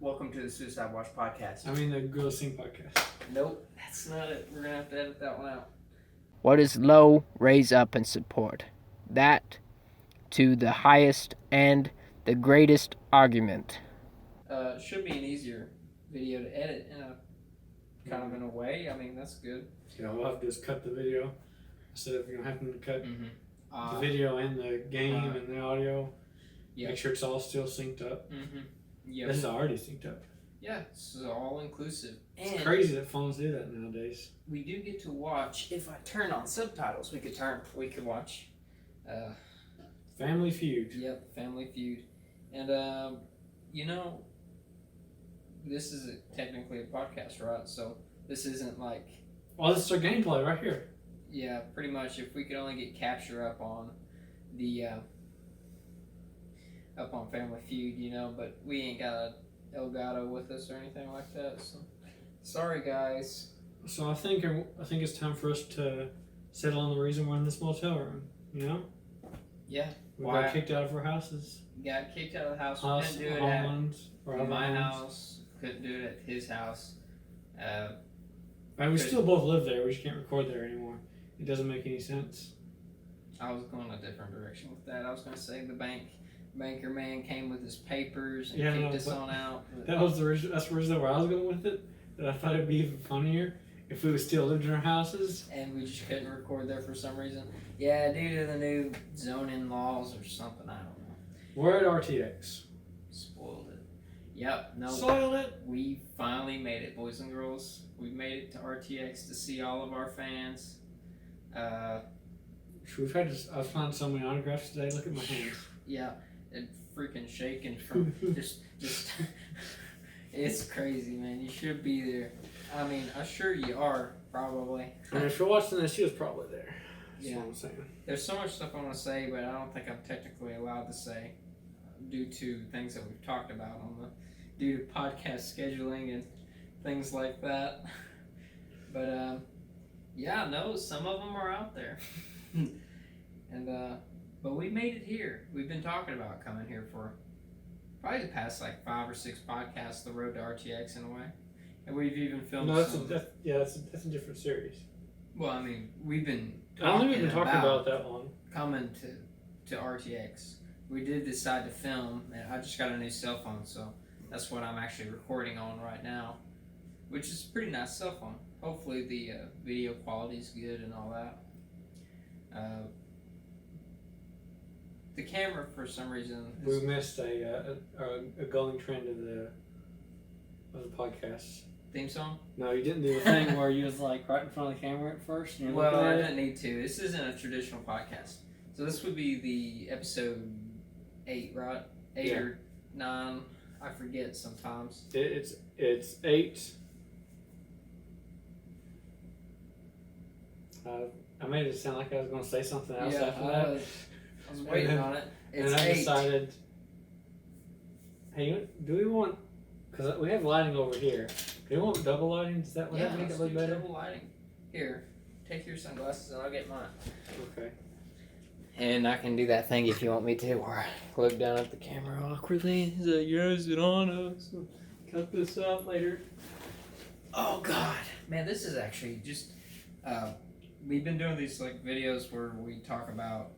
Welcome to the Suicide Watch podcast. I mean the Gorilla Sing podcast. Nope, that's not it. We're going to have to edit that one out. What is low, raise up and support. That to the highest and the greatest argument. Should be an easier video to edit in a kind of in a way. I mean, that's good. Yeah, we'll have to just cut the video instead of having to cut Mm-hmm. the video and the game and the audio. Yeah. Make sure it's all still synced up. Mm-hmm. Yeah. This is already synced up. Yeah, this is all inclusive. And It's crazy that phones do that nowadays. we do get to watch. If I turn on subtitles, we could watch. Family Feud. Yep, Family Feud, and this is technically a podcast, right? So this isn't like. Well, this is our gameplay right here. Yeah, pretty much. If we could only get capture up on the up on Family Feud, but we ain't got a Elgato with us or anything like that. So sorry, guys. So I think it's time for us to settle on the reason we're in this motel room. Yeah. We got kicked out of our houses. Got kicked out of the house. Couldn't do it at my house. Couldn't do it at his house. We still both live there. We just can't record there anymore. It doesn't make any sense. I was going a different direction with that. I was going to say the banker man came with his papers and kicked us on out. That's the reason where I was going with it. That I thought it'd be even funnier if we still lived in our houses. And we just couldn't record there for some reason. Yeah, due to the new zoning laws or something. I don't know. We're at RTX. Spoiled it. Yep. No. Soiled it. We finally made it, boys and girls. We made it to RTX to see all of our fans. We've had I found so many autographs today. Look at my hands. Yeah, and freaking shaking from just. It's crazy, man. You should be there. I mean, I'm sure you are probably. And if you're watching this, she was probably there. That's Yeah. what I'm saying. There's so much stuff I want to say, but I don't think I'm technically allowed to say due to things that we've talked about due to podcast scheduling and things like that. But some of them are out there. But we made it here. We've been talking about coming here for probably the past 5 or 6 podcasts, the road to RTX in a way. And we've even filmed that's a different series. Well, I mean, we've been I don't think we've been talking about that long. Coming to RTX. We did decide to film, and I just got a new cell phone, so that's what I'm actually recording on right now, which is a pretty nice cell phone. Hopefully the video quality is good and all that. The camera, for some reason, We missed a going trend of the podcast. theme song. No, you didn't do the thing where you was right in front of the camera at first. And Well, I didn't need to. This isn't a traditional podcast, so this would be the episode 8, right? 8 or 9. I forget sometimes. It's 8. I made it sound like I was going to say something else after that. I was waiting on it. It's and I 8. decided, hey, do we want, because we have lighting over here, do we want double lighting? Does that make it look better? Double lighting. Here, take your sunglasses and I'll get mine. Okay. And I can do that thing if you want me to, where I look down at the camera awkwardly. He's like, is it on us? Cut this out later. Oh, God. Man, this is actually just... we've been doing these videos where we talk about...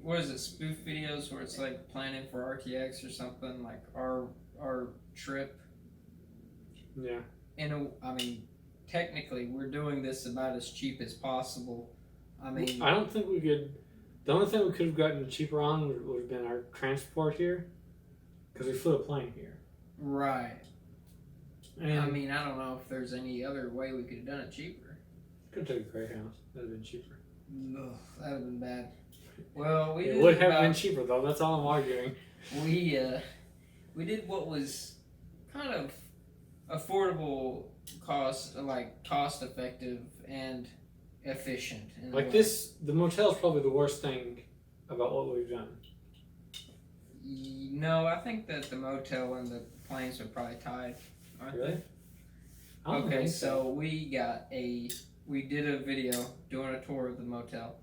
what is it? Spoof videos where it's planning for RTX or something, like our trip. Yeah. I mean, technically, we're doing this about as cheap as possible. I mean, I don't think we could. The only thing we could have gotten cheaper on would have been our transport here, because we flew a plane here. Right. And I mean, I don't know if there's any other way we could have done it cheaper. could have took a Greyhound. That'd have been cheaper. Ugh, that would have been bad. Well, It would have been cheaper though. That's all I'm arguing. We did what was kind of affordable cost effective and efficient. The motel is probably the worst thing about what we've done. No, I think that the motel and the planes are probably tied, aren't Really? they? Okay, so we did a video doing a tour of the motel.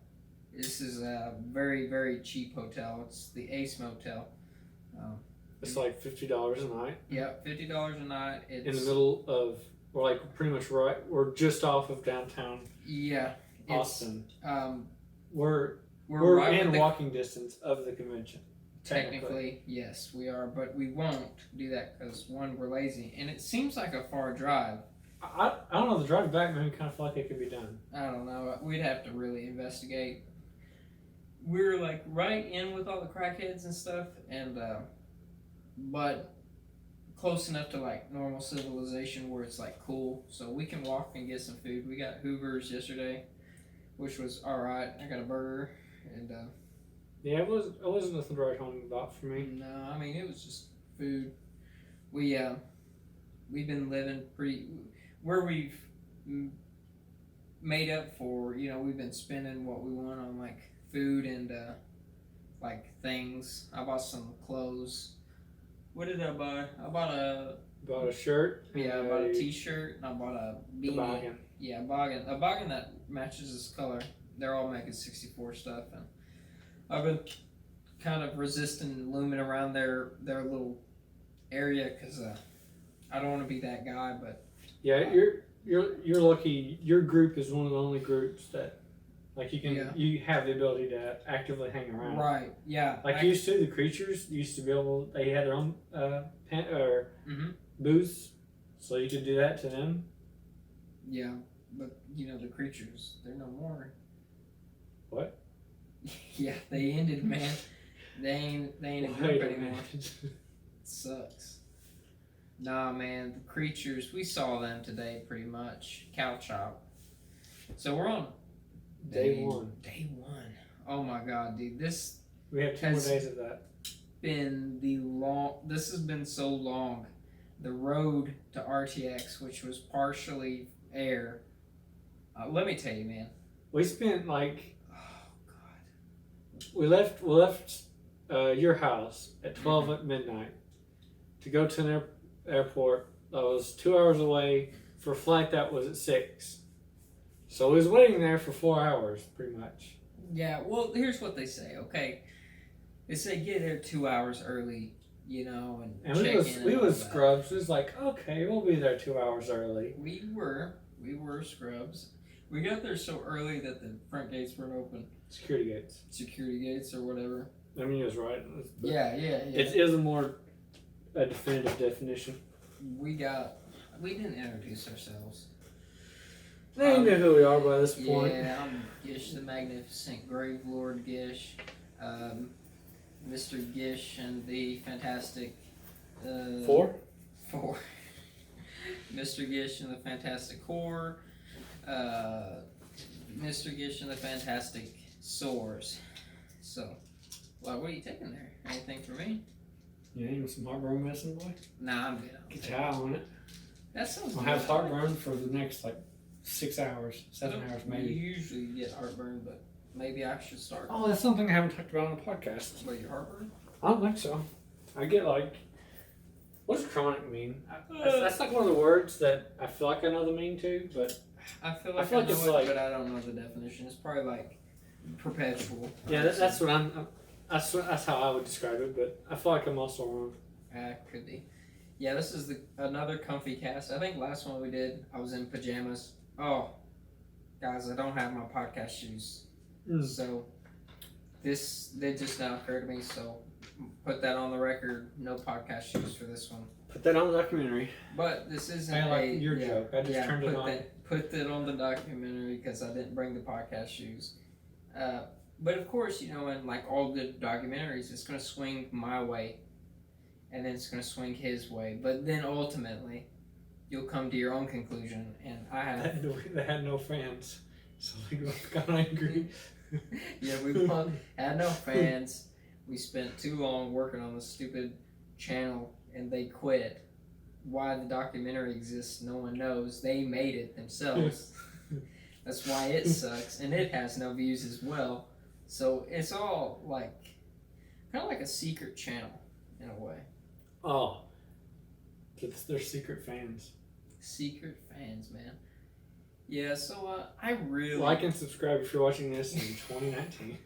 This is a very, very cheap hotel. It's the Ace Motel. It's like $50 a night. Yeah, $50 a night. It's, in the middle of, we're like pretty much right. We're just off of downtown. Yeah, Austin. We're We're right in with walking distance of the convention. technically, yes, we are, but we won't do that because one, we're lazy, and it seems like a far drive. I don't know. The drive back made me kind of feel like it could be done. I don't know. We'd have to really investigate. We're like right in with all the crackheads and stuff, and but close enough to like normal civilization where it's like cool, so we can walk and get some food. We got Hoover's yesterday, which was all right. I got a burger, and yeah, it wasn't nothing to write home about for me. no, I mean it was just food. We've been living pretty where we've made up for. You know, we've been spending what we want on like food and like things. I bought some clothes. What did I buy? I bought a shirt. Yeah, I bought a t-shirt and I bought a beanie. Toboggan. Yeah, a toboggan that matches this color. They're all making 64 stuff, and I've been kind of resisting looming around their little area because I don't want to be that guy. But yeah, you're lucky. Your group is one of the only groups that like you have the ability to actively hang around. Right. Yeah. Like used to, the creatures used to be able. They had their own booths, so you could do that to them. Yeah, but you know the creatures, they're no more. What? Yeah, they ended, man. They ain't a group anymore. It sucks. Nah, man, the creatures, we saw them today pretty much. Cow chop. So we're on Day one. Day one. Oh my god, dude. We have 2 more days of that. This has been so long. The road to RTX, which was partially air. Let me tell you, man. We spent like, oh god. We left your house at 12 at midnight to go to an airport that was 2 hours away for a flight that was at 6. So we was waiting there for 4 hours, pretty much. Yeah, well, here's what they say, okay? They say get there 2 hours early, you know, and check in. We was scrubs. It was like, okay, we'll be there 2 hours early. We were scrubs. We got there so early that the front gates weren't open. Security gates or whatever. I mean, he was right. Yeah. It is a definitive definition. We didn't introduce ourselves. They know who we are by this point. Yeah, I'm Gish the Magnificent Grave Lord Gish. Mr. Gish and the Fantastic... 4? Mr. Gish and the Fantastic Core. Mr. Gish and the Fantastic Sores. So, what are you taking there? Anything for me? You need some heartburn medicine, boy? Nah, I'm good. Get your eye on it. That sounds I'll good. have heartburn for the next 6 hours, 7 hours maybe. You usually get heartburn, but maybe I should start. Oh, that's something I haven't talked about on the podcast. What, your heartburn? I don't think so. I get what does chronic mean? That's like one of the words that I feel like I know the meaning to, but I feel like I know it's it, but I don't know the definition. It's probably like perpetual. Yeah, that's what that's how I would describe it, but I feel like I'm also wrong. Could be. Yeah, this is another comfy cast. I think last one we did, I was in pajamas. Oh, guys, I don't have my podcast shoes. So they just now occurred to me, so put that on the record. No podcast shoes for this one. Put that on the documentary. But this isn't your joke. I just turned it on. Put that on the documentary because I didn't bring the podcast shoes. But of course, you know, in like all good documentaries, it's going to swing my way, and then it's going to swing his way. But then ultimately, you'll come to your own conclusion. And I have. They had no fans, so they got angry. Yeah, we had no fans. We spent too long working on the stupid channel, and they quit. Why the documentary exists, no one knows. They made it themselves. That's why it sucks, and it has no views as well. So it's all like kind of like a secret channel in a way. Oh, they're secret fans. Secret fans, man. Yeah, so I really like and subscribe if you're watching this in 2019.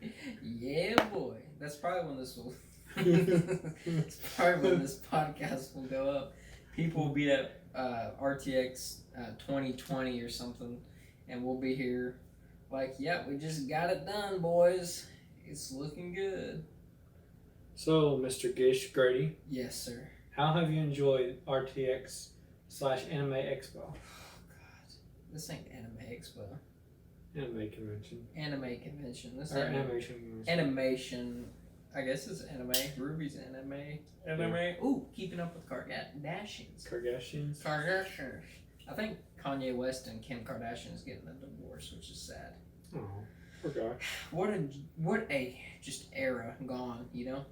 Yeah, boy. That's probably when this will It's probably when this podcast will go up. People will be at RTX 2020 or something, and we'll be here like, yeah, we just got it done, boys. It's looking good. So, Mr. Gish Grady, Yes, sir. how have you enjoyed RTX / Anime Expo? Oh, God. This ain't Anime Expo. Anime convention. Anime convention. This Or ain't animation convention. animation. I guess it's anime. Ruby's anime. Anime. Ooh, keeping up with Kardashians. Kardashians. Kardashians. I think Kanye West and Kim Kardashian is getting a divorce, which is sad. Oh, poor guy. What a just era gone, you know.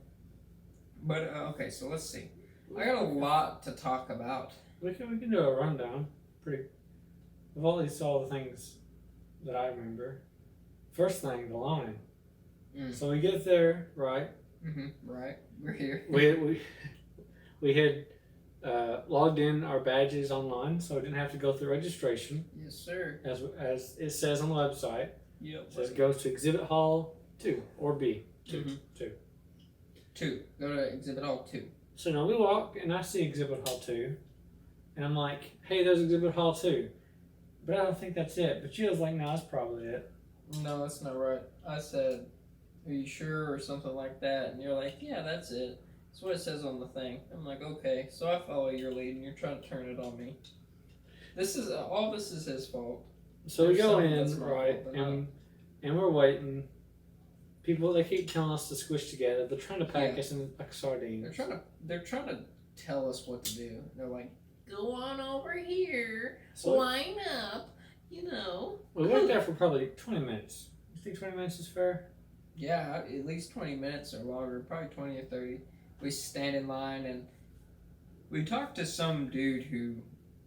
But okay, so let's see. I got a lot to talk about. We can do a rundown. I've only saw the things that I remember. First thing, the line. So we get there, right? Right. We're here. We had logged in our badges online, so we didn't have to go through registration. Yes, sir. As it says on the website. Yep. It says go to Exhibit Hall 2 or B. 2. 2. Go to Exhibit Hall 2. So now we walk and I see Exhibit Hall 2, and I'm like, hey, there's Exhibit Hall 2. But I don't think that's it. But she was like, no, that's probably it. No, that's not right. I said, are you sure, or something like that? And you're like, yeah, that's it. That's what it says on the thing. I'm like, okay. So I follow your lead, and you're trying to turn it on me. All this is his fault. So There's we go something that's in, wrong, right, but and we're waiting. People, they keep telling us to squish together. They're trying to pack us in like sardines. They're trying to tell us what to do. They're like, go on over here, So line up, you know. we went there for probably 20 minutes. You think 20 minutes is fair? Yeah, at least 20 minutes or longer, probably 20 or 30. We stand in line and we talked to some dude who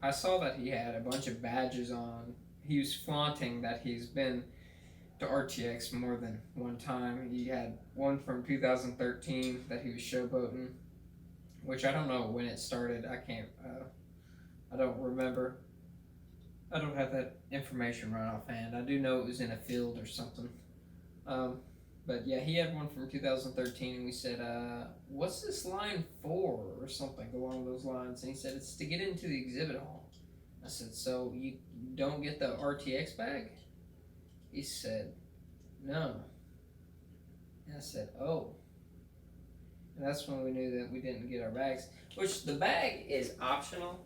I saw that he had a bunch of badges on. He was flaunting that he's been to RTX more than one time. He had one from 2013 that he was showboating, which I don't know when it started. I don't remember. I don't have that information right offhand. I do know it was in a field or something. But yeah, he had one from 2013, and we said, what's this line for, or something along those lines. And he said, it's to get into the exhibit hall. I said, so you don't get the RTX bag? He said, no. And I said, oh. And that's when we knew that we didn't get our bags. Which the bag is optional.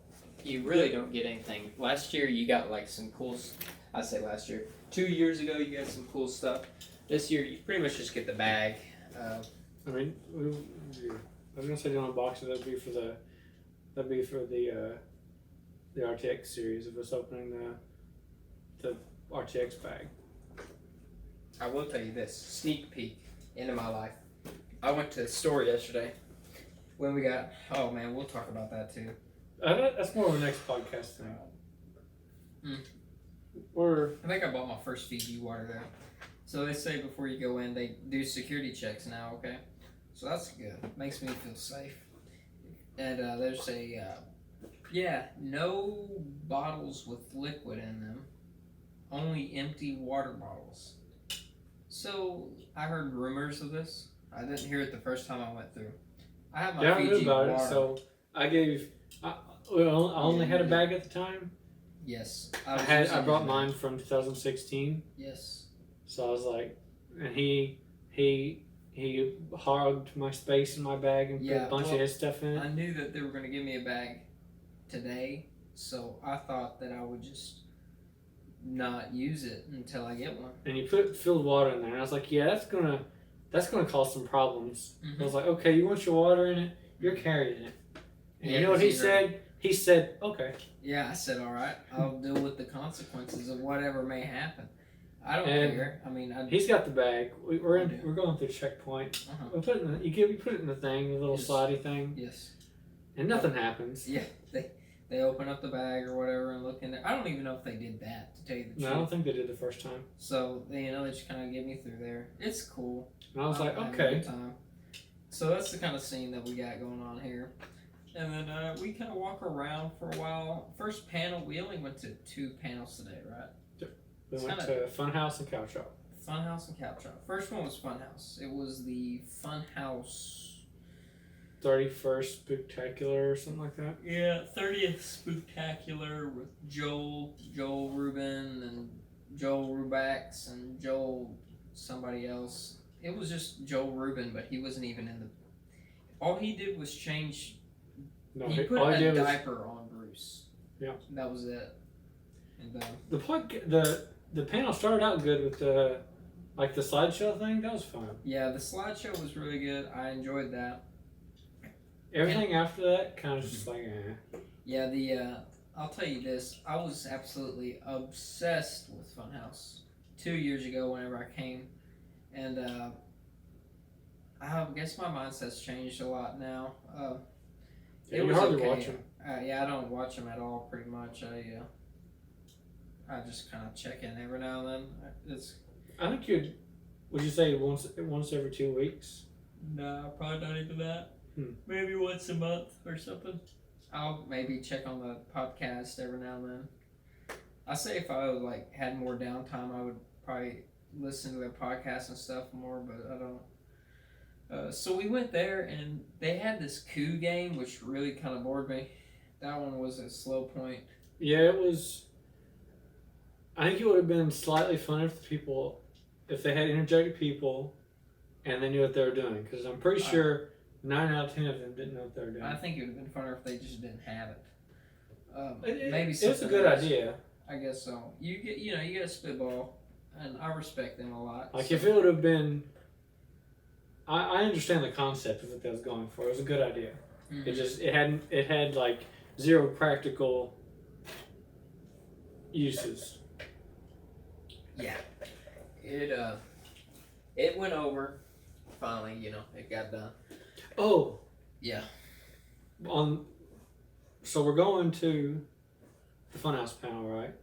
You really don't get anything. Last year you got like some cool, I say last year, 2 years ago you got some cool stuff. This year you pretty much just get the bag. I mean, I was gonna say the unboxing that'd be for the RTX series of us opening the RTX bag. I will tell you this, sneak peek into my life. I went to the store yesterday when we got, oh man, we'll talk about that too. That's more of a next podcast thing. I think I bought my first Fiji water there. So they say before you go in, they do security checks now, okay? So that's good. Makes me feel safe. And there's no bottles with liquid in them. Only empty water bottles. So I heard rumors of this. I didn't hear it the first time I went through. I have my Fiji water. It, so I only had a bag at the time. Yes. I brought mine from 2016. Yes. So I was like, and he hogged my space in my bag and put a bunch of his stuff in it. I knew that they were going to give me a bag today, so I thought that I would just not use it until I get one. And you put filled water in there, and I was like, yeah, that's gonna cause some problems. I was like, okay, you want your water in it? You're carrying it. And you know what he said? He said, okay. Yeah, I said, all right, I'll deal with the consequences of whatever may happen. I don't care. I mean, he's got the bag. We're going through checkpoint. We put it in you put it in the thing, the little slidey thing. Yes. And nothing happens. Yeah, they open up the bag or whatever and look in there. I don't even know if they did that, to tell you the truth. No, I don't think they did the first time. So they just kind of get me through there. It's cool. And I was like, okay. So that's the kind of scene that we got going on here. And then we kind of walk around for a while. First panel, we only went to 2 panels today, right? We went to Funhouse and Cow Shop. Funhouse and Cow Shop. First one was Funhouse. It was the Funhouse 31st Spectacular or something like that. Yeah, 30th Spooktacular with Joel Rubin, and Joel Rubax, and Joel somebody else. It was just Joel Rubin, but he wasn't even in the. All he did was change. No, he put all he a did was diaper on Bruce. Yeah. That was it. And the panel started out good with the slideshow thing. That was fun. yeah, the slideshow was really good. I enjoyed that. Everything after that kind of just like Yeah, I'll tell you this. I was absolutely obsessed with Funhouse 2 years ago whenever I came, and I guess my mindset's changed a lot now. Yeah, you hardly watch them. Yeah, I don't watch them at all. Pretty much, I just kind of check in every now and then. I think would you say once every 2 weeks? No, probably not even that. Maybe once a month or something. I'll maybe check on the podcast every now and then. I say if I had more downtime, I would probably listen to their podcast and stuff more, but I don't. So we went there and they had this coup game, which really kind of bored me. That one was a slow point. Yeah, it was. I think it would have been slightly funner if they had interjected people, and they knew what they were doing. Because I'm pretty sure 9 out of 10 of them didn't know what they were doing. I think it would have been funner if they just didn't have it. Maybe it was a good idea. I guess so. You get a spitball, and I respect them a lot. Like if it would have been, I understand the concept of what they was going for. It was a good idea. Mm-hmm. It had like zero practical uses. Yeah, it went over. Finally, it got done. Oh. Yeah. So we're going to the Funhouse panel, right?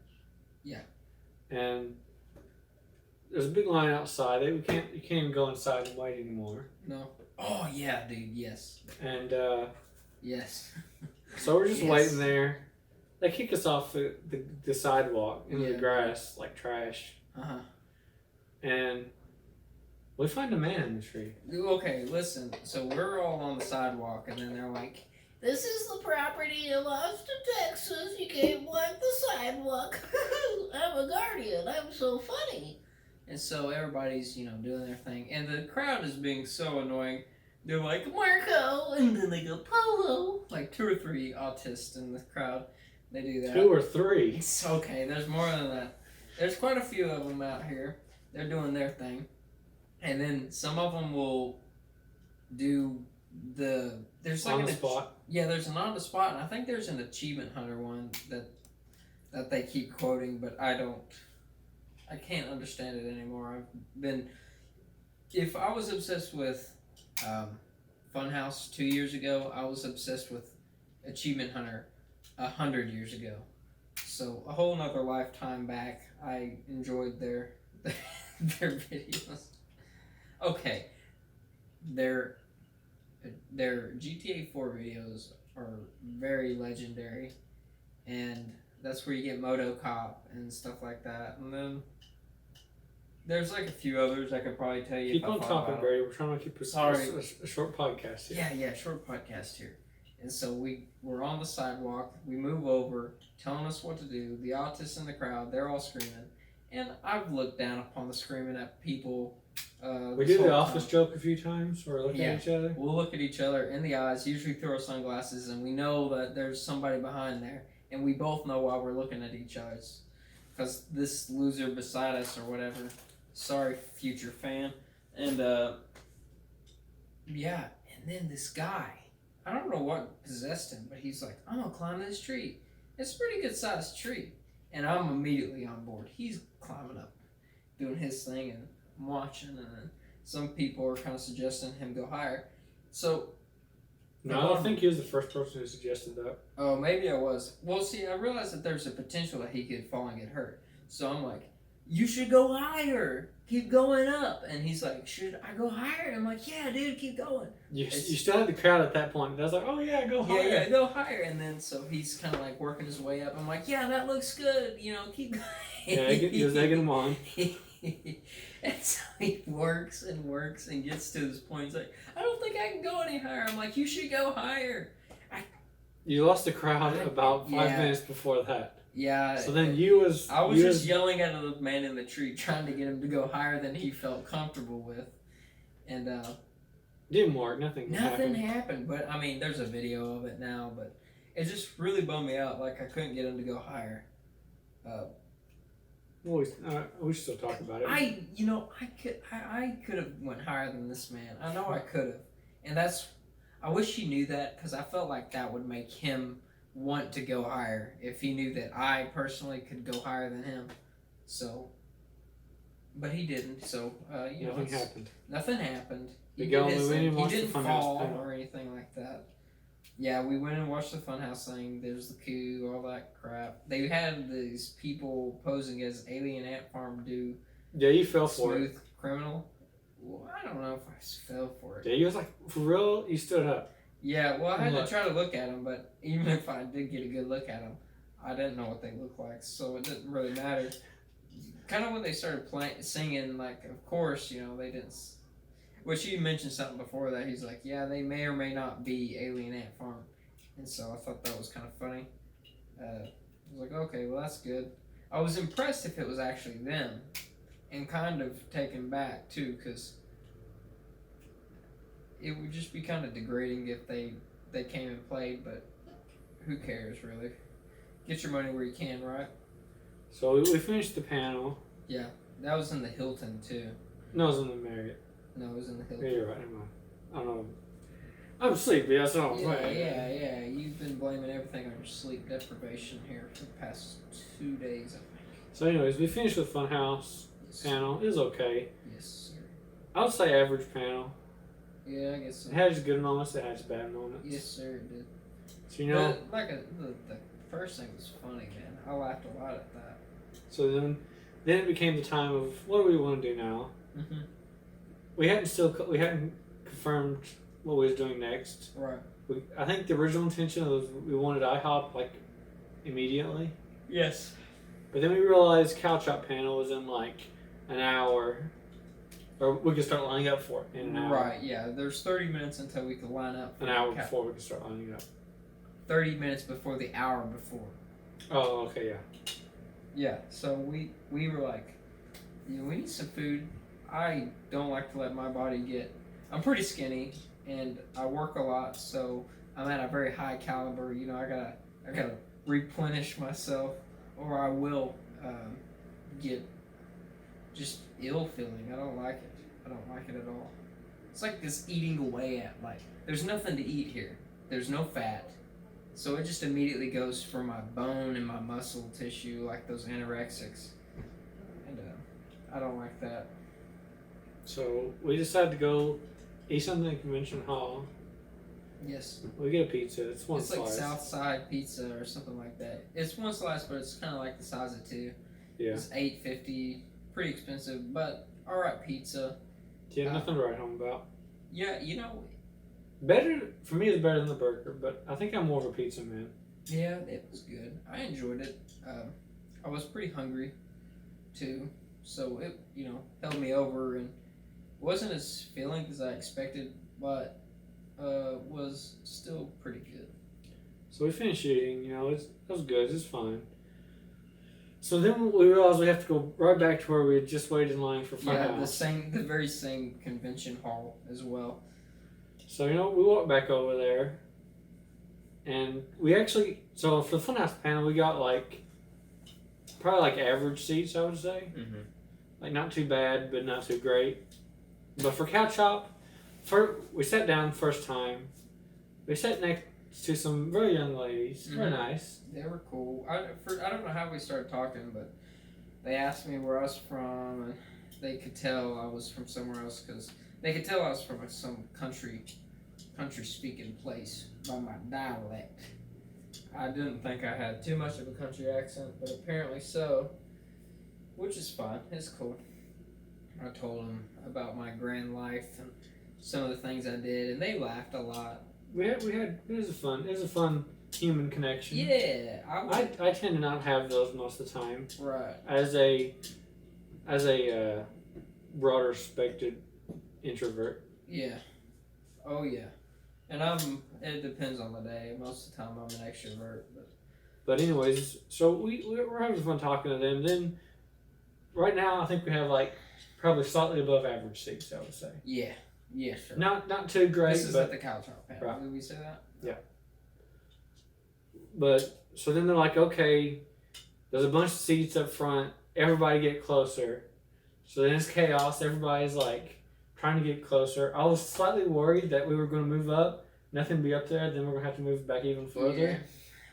Yeah. And there's a big line outside. You can't even go inside and wait anymore. No. Oh yeah, dude. Yes. And yes. So we're just waiting there. They kick us off the sidewalk into the grass like trash. Uh-huh. And we find a man in the tree. Okay, listen. So we're all on the sidewalk, and then they're like, "This is the property of Austin, Texas. You can't block the sidewalk. I'm a guardian. I'm so funny." And so everybody's, doing their thing. And the crowd is being so annoying. They're like, "Marco," and then they go, "Polo." Like 2 or 3 autists in the crowd. They do that. 2 or 3? It's okay. There's more than that. There's quite a few of them out here. They're doing their thing. And then some of them will do there's like on the spot. Yeah, there's an on the spot, and I think there's an achievement hunter one that they keep quoting, but I can't understand it anymore. If I was obsessed with Funhouse 2 years ago, I was obsessed with Achievement Hunter 100 years ago. So a whole nother lifetime back, I enjoyed their videos. Okay, their GTA 4 videos are very legendary, and that's where you get Moto Cop and stuff like that. And then there's like a few others I could probably tell you. Keep on talking, Brady. We're trying to keep a short podcast here. Yeah, short podcast here. And so we're on the sidewalk. We move over, telling us what to do. The autists in the crowd, they're all screaming. And I've looked down upon the screaming at people. We do the office joke a few times. We're looking at each other. We'll look at each other in the eyes, usually through our sunglasses, and we know that there's somebody behind there. And we both know why we're looking at each other. Because this loser beside us or whatever. Sorry, future fan. And, and then this guy. I don't know what possessed him, but he's like, "I'm going to climb this tree." It's a pretty good sized tree. And I'm immediately on board. He's climbing up, doing his thing, and I'm watching, and then some people are kind of suggesting him go higher. So, no, I don't think he was the first person who suggested that. Oh, maybe I was. Well, see, I realized that there's a potential that he could fall and get hurt. So I'm like, "You should go higher. Keep going up." And he's like, "Should I go higher?" And I'm like, "Yeah, dude, keep going." You still had the crowd at that point. I was like, "Oh yeah, go higher." Yeah, go higher. And then so he's kind of like working his way up. I'm like, "Yeah, that looks good. Keep going." Yeah, he was egging him on. And so he works and works and gets to this point. He's like, I don't think I can go any higher. I'm like, you should go higher. You lost the crowd about 5 Yeah. minutes before that. Yeah. So then I was just yelling at the man in the tree, trying to get him to go higher than he felt comfortable with. And didn't work. Nothing happened. But I mean, there's a video of it now. But it just really bummed me out. Like I couldn't get him to go higher. We should still talk about it. I could have went higher than this man. I know I could have, and I wish he knew that, because I felt like that would make him want to go higher if he knew that I personally could go higher than him. So, but he didn't. So nothing happened. Nothing happened. He didn't fall or anything like that. Yeah, we went and watched the Funhouse thing. There's the coup, all that crap. They had these people posing as Alien Ant Farm do. Yeah, you fell for it. Smooth Criminal. Well, I don't know if I fell for it. Yeah, you was like, for real? You stood up. Yeah, well, I had to try to look at them, but even if I did get a good look at them, I didn't know what they looked like, so it didn't really matter. Kind of when they started singing, like, of course, they didn't. Which he mentioned something before that. He's like, yeah, they may or may not be Alien Ant Farm. And so I thought that was kind of funny. I was like, okay, well, that's good. I was impressed if it was actually them. And kind of taken back, too, because it would just be kind of degrading if they came and played, but who cares, really? Get your money where you can, right? So we finished the panel. Yeah, that was in the Hilton, too. No, it was in the Marriott. No, it was in the Hilton. Yeah, you're right. Never mind. I don't know. I'm sleepy. That's all I'm saying. Yeah. You've been blaming everything on your sleep deprivation here for the past 2 days, I think. So, anyways, we finished with Funhouse panel. It was okay. Yes, sir. I would say average panel. Yeah, I guess so. It had its good moments. It had its bad moments. Yes, sir, it did. So the first thing was funny, man. I laughed a lot at that. So then it became the time of what do we want to do now? Mm-hmm. We hadn't confirmed what we was doing next. Right. I think the original intention was we wanted IHOP like immediately. Yes. But then we realized Couch Up panel was in like an hour, or we could start lining up for it in an hour. Right. Yeah. There's 30 minutes until we could line up. An hour before we could start lining up. 30 minutes before the hour before. Oh, okay, yeah. Yeah. So we were like, we need some food. I don't like to let my body get. I'm pretty skinny and I work a lot, so I'm at a very high caliber. I gotta replenish myself, or I will get just ill feeling. I don't like it. I don't like it at all. It's like this eating away at there's nothing to eat here. There's no fat, so it just immediately goes for my bone and my muscle tissue, like those anorexics, and I don't like that. So we decided to go eat something at Convention Hall. Yes. We get a pizza. It's one slice. Like Southside Pizza or something like that. It's one slice, but it's kind of like the size of two. Yeah. It's $8.50, pretty expensive, but all right pizza. Yeah, nothing to write home about. Yeah, better for me. It's better than the burger, but I think I'm more of a pizza man. Yeah, it was good. I enjoyed it. I was pretty hungry, too, so it held me over and wasn't as filling as I expected, but was still pretty good. So we finished eating. It was good. It's fine. So then we realized we have to go right back to where we had just waited in line for Funhouse. Yeah, the very same convention hall as well. So we walked back over there, and we actually for the Funhouse panel we got probably average seats, I would say. Mm-hmm. Like not too bad, but not too great. But for Couch Hop, we sat down first time. We sat next to some very young ladies. Mm-hmm. Very nice. They were cool. I don't know how we started talking, but they asked me where I was from, and they could tell I was from somewhere else because they could tell I was from some country speaking place by my dialect. I didn't think I had too much of a country accent, but apparently so, which is fine. It's cool. I told them about my grand life and some of the things I did, and they laughed a lot. It was a fun human connection. Yeah, I tend to not have those most of the time. Right. As a broader spectred introvert. Yeah. Oh yeah. And it depends on the day. Most of the time I'm an extrovert. But anyways, so we're having fun talking to them. Then right now I think we have like probably slightly above average seats, I would say. Yeah. Yeah, sure. Not too great. This is but, at the cow top panel. Right. Did we say that? Yeah. But so then they're like, okay, there's a bunch of seats up front. Everybody get closer. So then it's chaos. Everybody's like trying to get closer. I was slightly worried that we were going to move up, nothing be up there, then we're going to have to move back even further. Yeah.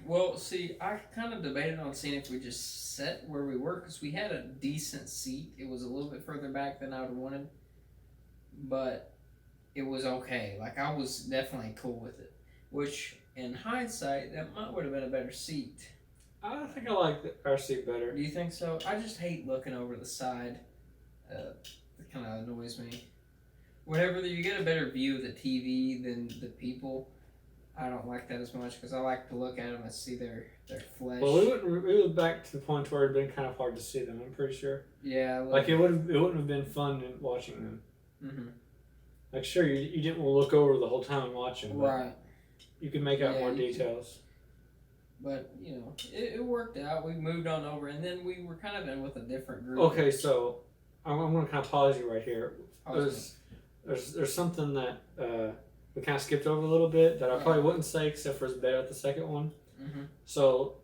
Well, see, I kind of debated on seeing if we just sat where we were because we had a decent seat. It was a little bit further back than I would have wanted, but it was okay. Like, I was definitely cool with it, which in hindsight, that would have been a better seat. I think I like our seat better. Do you think so? I just hate looking over the side. It kind of annoys me. Whenever you get a better view of the TV than the people, I don't like that as much because I like to look at them and see their flesh. Well, we were back to the point where it'd been kind of hard to see them. I'm pretty sure. Yeah. Like it wouldn't have been fun in watching them. Mm-hmm. Like sure, you didn't want to look over the whole time watching. But right. You could make out more details. But you know, it worked out. We moved on over, and then we were kind of in with a different group. Okay, so I'm going to kind of pause you right here. There's something that we kind of skipped over a little bit that I probably wouldn't say except for it's better at the second one. Mm-hmm. So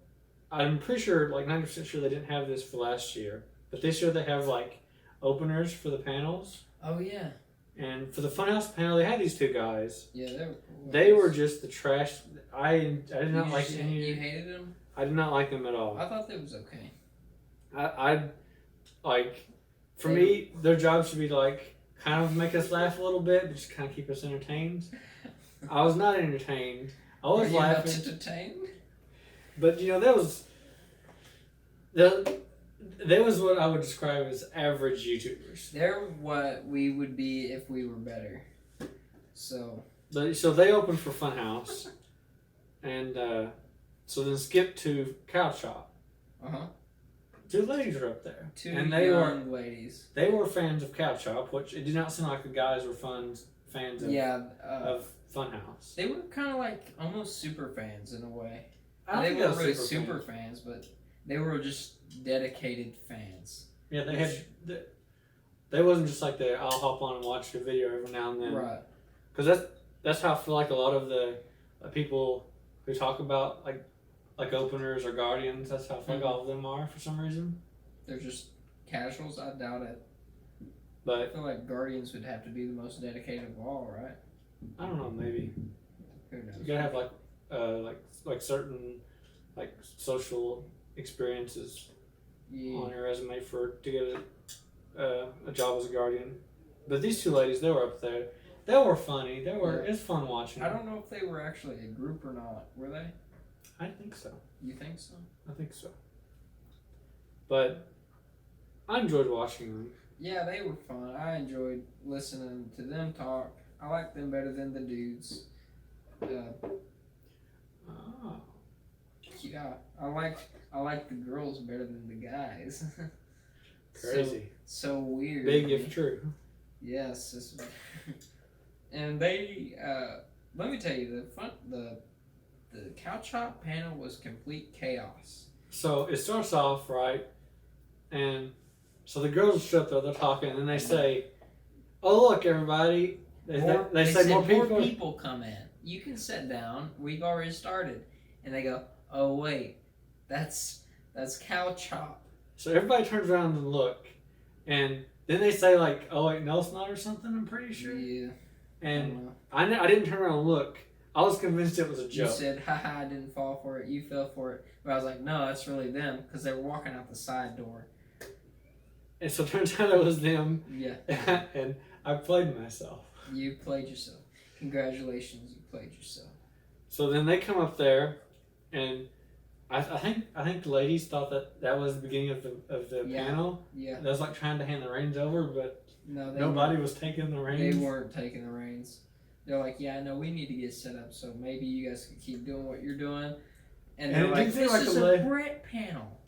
I'm pretty sure, like 90% sure they didn't have this for last year, but this year they have like openers for the panels. Oh yeah. And for the Funhouse panel, they had these two guys. Yeah, they were cool. They were just the trash. I did not like any. You hated them? I did not like them at all. I thought they was okay. I like, for me, their job should be to like kind of make us laugh a little bit, but just kind of keep us entertained. I was not entertained. I was laughing. Not entertained? But you know, there was what I would describe as average YouTubers. They're what we would be if we were better. So they opened for Funhouse, and so then skip to Cow Shop. Two ladies were up there. Two and young ladies. They were fans of Cow Shop, which it did not seem like the guys were fans of Funhouse. They were kind of like almost super fans in a way. They weren't really super fans, but they were just dedicated fans. Yeah, they wasn't just like I'll hop on and watch the video every now and then. Right. Because that's how I feel like a lot of the people who talk about like openers or guardians. That's how I feel like all of them are for some reason. They're just casuals. I doubt it. But I feel like guardians would have to be the most dedicated of all, right? I don't know. Maybe. Who knows? You gotta have like certain like social experiences on your resume to get a job as a guardian. But these two ladies, they were up there. They were funny. It's fun watching. I don't know if they were actually a group or not. Were they? I think so. You think so? I think so. But I enjoyed watching them. Yeah, they were fun. I enjoyed listening to them talk. I like them better than the dudes. Yeah, I like the girls better than the guys. Crazy. So weird. Big if true. Yes. And they let me tell you, the Cow Shop panel was complete chaos. So it starts off right, and so the girls sit there, they're talking, and they say, "Oh look, everybody!" They say more people come in. You can sit down. We've already started, and they go, "Oh wait, that's Cow Shop." So everybody turns around and look, and then they say like, "Oh wait, no, it's not," or something. I'm pretty sure. Yeah. And I didn't turn around and look. I was convinced it was a joke. You said, haha, I didn't fall for it. You fell for it. But I was like, no, that's really them because they were walking out the side door. And so it turns out it was them. Yeah. And I played myself. You played yourself. Congratulations, you played yourself. So then they come up there, and I think the ladies thought that was the beginning of the panel. Yeah. That was like trying to hand the reins over, but no, nobody was taking the reins. They weren't taking the reins. They're like, yeah, no, we need to get set up, so maybe you guys can keep doing what you're doing. And they're like, this is a Brett panel.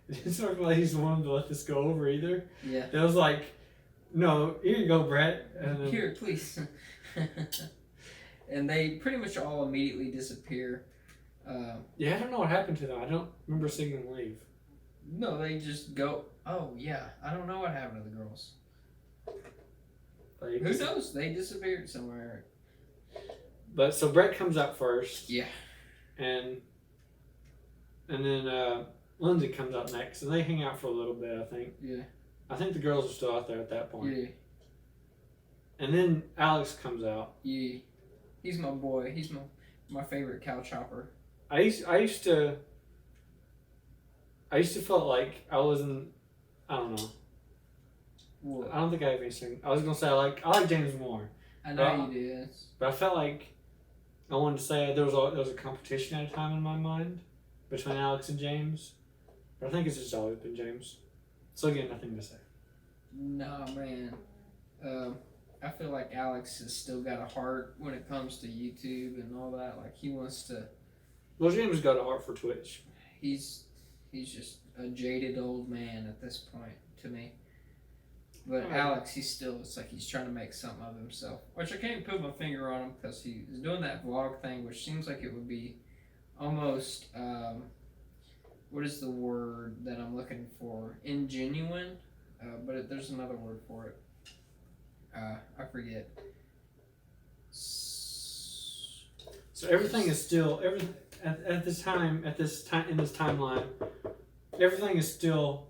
It didn't seem like the ladies wanted to let this go over either. Yeah. It was like, No, here you go, Brett. And then, Here, please. And they pretty much all immediately disappear. yeah, I don't know what happened to them. I don't remember seeing them leave. No, they just go. Oh yeah, I don't know what happened to the girls. Like, Who knows? They disappeared somewhere. But so Brett comes out first. Yeah. And then Lindsay comes out next, and they hang out for a little bit. I think. Yeah. I think the girls are still out there at that point. Yeah. And then Alex comes out. Yeah. He's my boy. He's my favorite cow chopper. I used to feel like I wasn't. I don't know. What? I don't think I have anything. I was gonna say I like James more, I know you do. Yes. but I felt like I wanted to say there was a competition at a time in my mind between Alex and James, but I think it's just always been James. So again, nothing to say. Nah, man. I feel like Alex has still got a heart when it comes to YouTube and all that. Like he wants to. Well, James got a heart for Twitch. He's just a jaded old man at this point to me. But Alex, it's like he's trying to make something of himself. Which I can't put my finger on him because he is doing that vlog thing, which seems like it would be almost, what is the word that I'm looking for? Ingenuine? But there's another word for it. I forget. So everything is still at this time in this timeline. Everything is still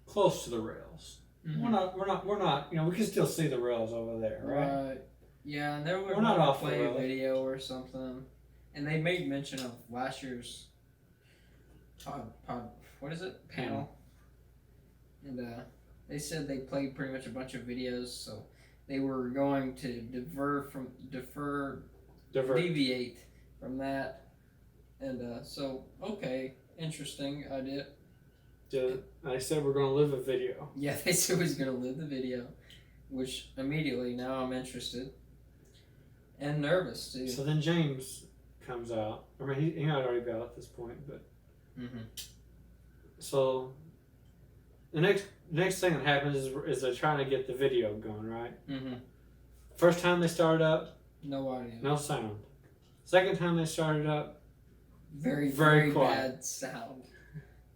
close to the rails. Mm-hmm. We're not. You know, we can still see the rails over there, right? Right. Yeah, and they were not off play the a rails. video or something, and they made mention of last year's what is it? Panel. And they said they played pretty much a bunch of videos, so they were going to deviate from that, and so okay, interesting idea. Yeah, I said we're gonna live a video. Yeah, they said we was gonna live the video, which immediately now I'm interested and nervous too. So then James comes out. I mean, he might already be out at this point, but so the next thing that happens is they're trying to get the video going, right? First time they started up, no audio, no sound. Second time they started up, very quiet. bad sound,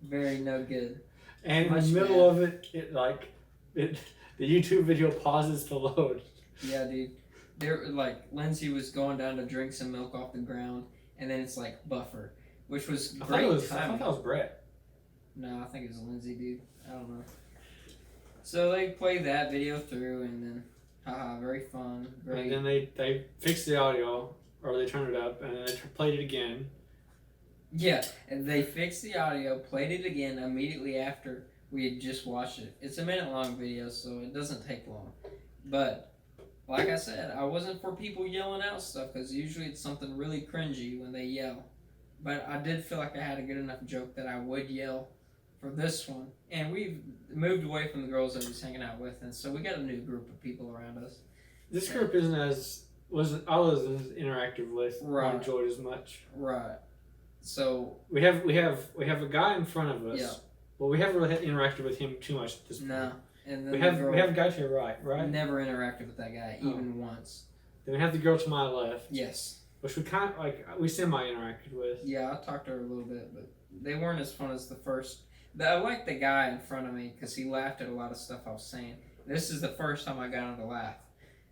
very no good. And in the middle of it, the YouTube video pauses to load. Yeah, dude. They're like Lindsay was going down to drink some milk off the ground, and then it's like buffer, which was great timing. I thought that was Brett. No, I think it was Lindsay, dude. I don't know. So they played that video through, and then, very fun. Great. And then they fixed the audio, or they turned it up, and then they played it again. Yeah, and they fixed the audio, played it again immediately after we had just watched it. It's a minute-long video, so it doesn't take long. But, like I said, I wasn't for people yelling out stuff, because usually it's something really cringy when they yell. But I did feel like I had a good enough joke that I would yell for this one. And we've moved away from the girls that I was hanging out with, and so we got a new group of people around us. This group wasn't as interactive with, or enjoyed as much. Right. So we have a guy in front of us. Yeah. Well, we haven't really interacted with him too much at this point. No. And then we have a guy to your right? Never interacted with that guy even once. Then we have the girl to my left. Yes. Which we semi-interacted with. Yeah, I talked to her a little bit, but they weren't as fun as the first. I liked the guy in front of me because he laughed at a lot of stuff I was saying. This is the first time I got him to laugh.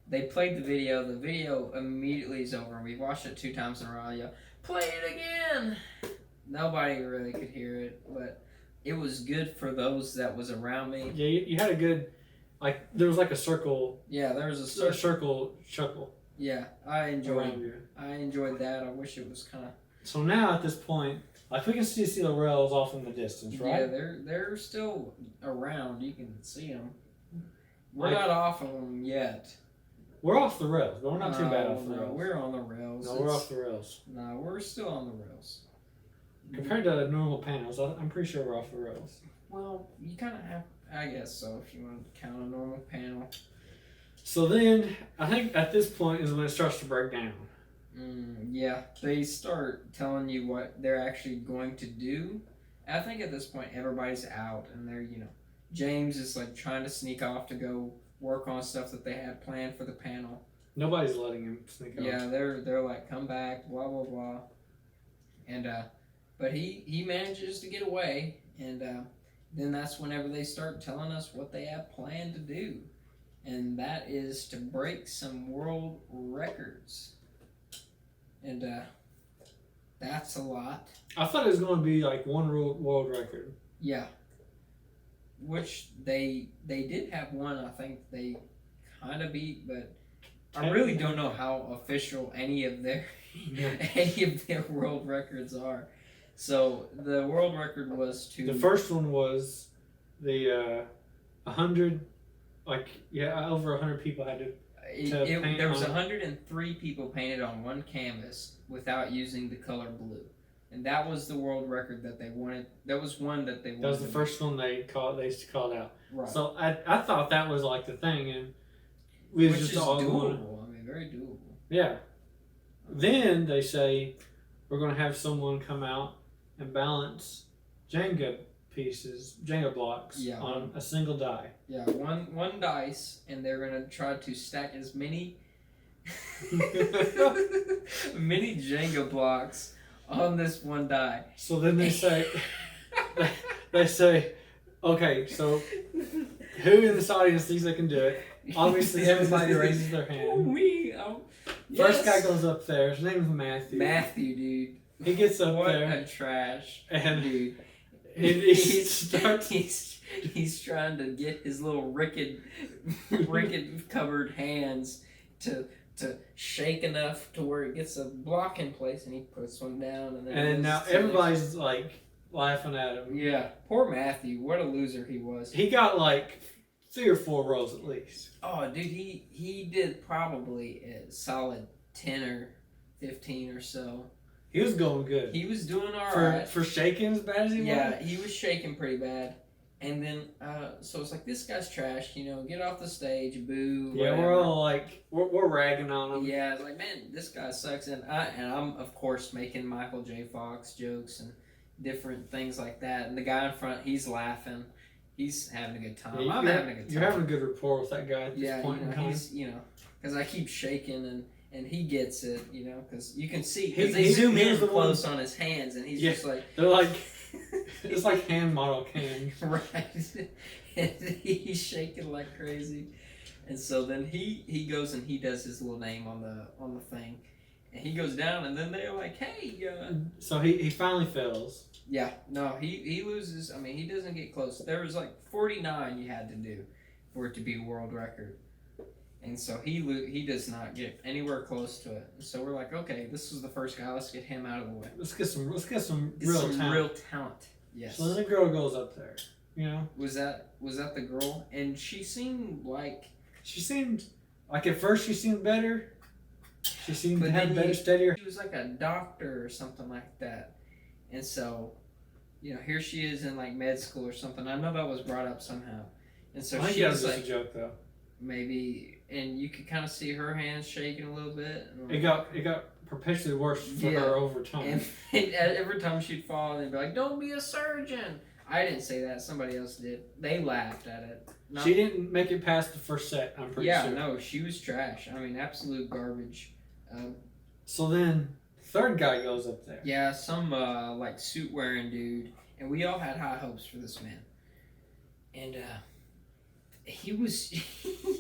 They played the video. The video immediately is over. We watched it 2 times in a row. Yeah, play it again. Nobody really could hear it, but it was good for those that was around me. Yeah, you had a good, there was like a circle. Yeah, there was a circle chuckle. Yeah, I enjoyed that. I wish it was kind of. So now at this point, we can see the rails off in the distance, right? Yeah, they're still around. You can see them. We're not off of them yet. We're off the rails, but we're not too bad off the rails. We're on the rails. No, we're off the rails. No, we're still on the rails. Compared to normal panels, I'm pretty sure we're off the rails. Well, you kind of have, I guess so, if you want to count a normal panel. So then, I think at this point is when it starts to break down. Yeah, they start telling you what they're actually going to do. I think at this point everybody's out and they're, James is like trying to sneak off to go work on stuff that they had planned for the panel. Nobody's letting him sneak off. Yeah, they're like, come back, blah blah blah, and but he manages to get away, and then that's whenever they start telling us what they have planned to do, and that is to break some world records, and that's a lot. I thought it was going to be like one world record. Yeah. Which they did have one, I think they kind of beat, but I really don't know how official any of their world records are. So the world record was to The first one was the 100, over 100 people had to. There was 103 people painted on one canvas without using the color blue. And that was the world record that they wanted. That was one that they wanted. That was the first one they used to call it out. Right. So I thought that was like the thing, and we was Which just is all doable. going. I mean, very doable. Yeah. Then they say we're going to have someone come out and balance Jenga blocks Yeah. on a single die. Yeah, one dice, and they're gonna try to stack as many many Jenga blocks on this one die. So then they say, they say, okay, so who in this audience thinks they can do it? Obviously, everybody raises their hand. First guy goes up there. His name is Matthew. Matthew, dude. He gets up What there. a trash And dude. he's trying to get his little rickety covered hands to shake enough to where it gets a block in place, and he puts one down, and then now everybody's like laughing at him. Yeah, poor Matthew. What a loser he was. He got like 3 or 4 rolls at least. Oh, dude, he did probably a solid 10 or 15 or so. He was going good. He was doing all right. For shaking as bad as he was? Yeah, he was shaking pretty bad. And then, so it's like, this guy's trash, get off the stage, boo. Yeah, whatever. we're all like, we're ragging on him. Yeah, it's like, man, this guy sucks. And I'm, of course, making Michael J. Fox jokes and different things like that. And the guy in front, he's laughing. He's having a good time. Yeah, I'm having a good time. You're having a good rapport with that guy at this point in time. He's, because I keep shaking and he gets it, because you can see, He- because they he- zoom he in was the close one- on his hands, and he's Yeah. just like, They're like, it's like hand model cam. right, and he's shaking like crazy, and so then he goes and he does his little name on the thing, and he goes down, and then they're like, hey, So he finally fails. yeah, no, he loses. I mean, he doesn't get close. There was like 49 you had to do for it to be a world record. And so he does not get anywhere close to it. And so we're like, okay, this is the first guy. Let's get him out of the way. Let's get some Get real some talent. real talent. Yes. So then the girl goes up there. Was that the girl? And she seemed like, She seemed like at first she seemed better. She seemed But to have then better, you- steadier. she was like a doctor or something like that. And so, here she is in like med school or something. I know that was brought up somehow. And so I think she that was was just like, a joke though. maybe, and you could kind of see her hands shaking a little bit. And It got perpetually worse for Yeah. her over time. And every time she'd fall, they'd be like, "Don't be a surgeon." I didn't say that. Somebody else did. They laughed at it. She didn't make it past the first set, I'm pretty Yeah, sure. no, she was trash. I mean, absolute garbage. So then, third guy goes up there. Yeah, some like suit wearing dude, and we all had high hopes for this man. And he was.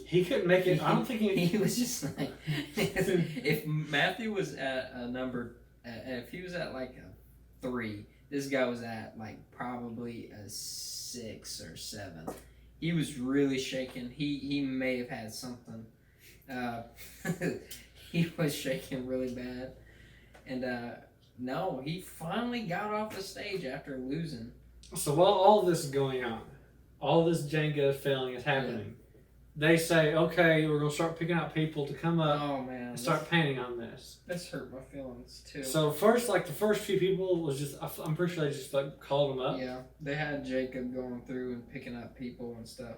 He couldn't make it. I don't think He was just like, if Matthew was at a number, if he was at like a 3, this guy was at like probably a 6 or 7. He was really shaking. He may have had something. He was shaking really bad, and no, he finally got off the stage after losing. So while all this is going on, all this Jenga failing is happening, they say, okay, we're going to start picking out people to come up Oh man, and start painting on this. this hurt my feelings too. So first, like the first few people was just, I'm pretty sure they just like called them up. Yeah, they had Jacob going through and picking up people and stuff.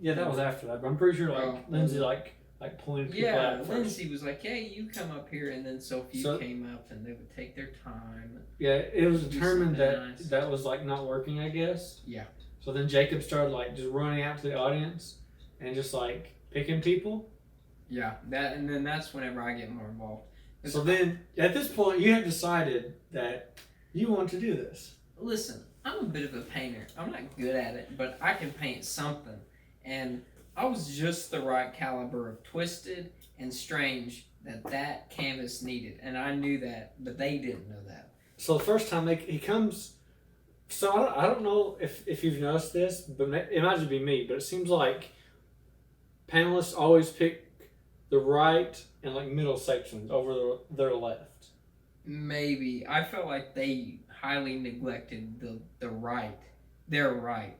Yeah, that was after that, but I'm pretty sure like Oh, Lindsay like pointed people Yeah, out first. Lindsay was like, "Hey, you come up here," and then Sophie So- came up, and they would take their time. Yeah, it was Do determined something that nice. that was like not working, I guess. Yeah. So then Jacob started like just running out to the audience and just like picking people. Yeah, and then that's whenever I get more involved. So then at this point you have decided that you want to do this. Listen, I'm a bit of a painter. I'm not good at it, but I can paint something. And I was just the right caliber of twisted and strange that canvas needed. And I knew that, but they didn't know that. So the first time he comes, so I don't know if you've noticed this, but it might just be me, but it seems like panelists always pick the right and like middle sections over their left. Maybe. I felt like they highly neglected the right. Their right.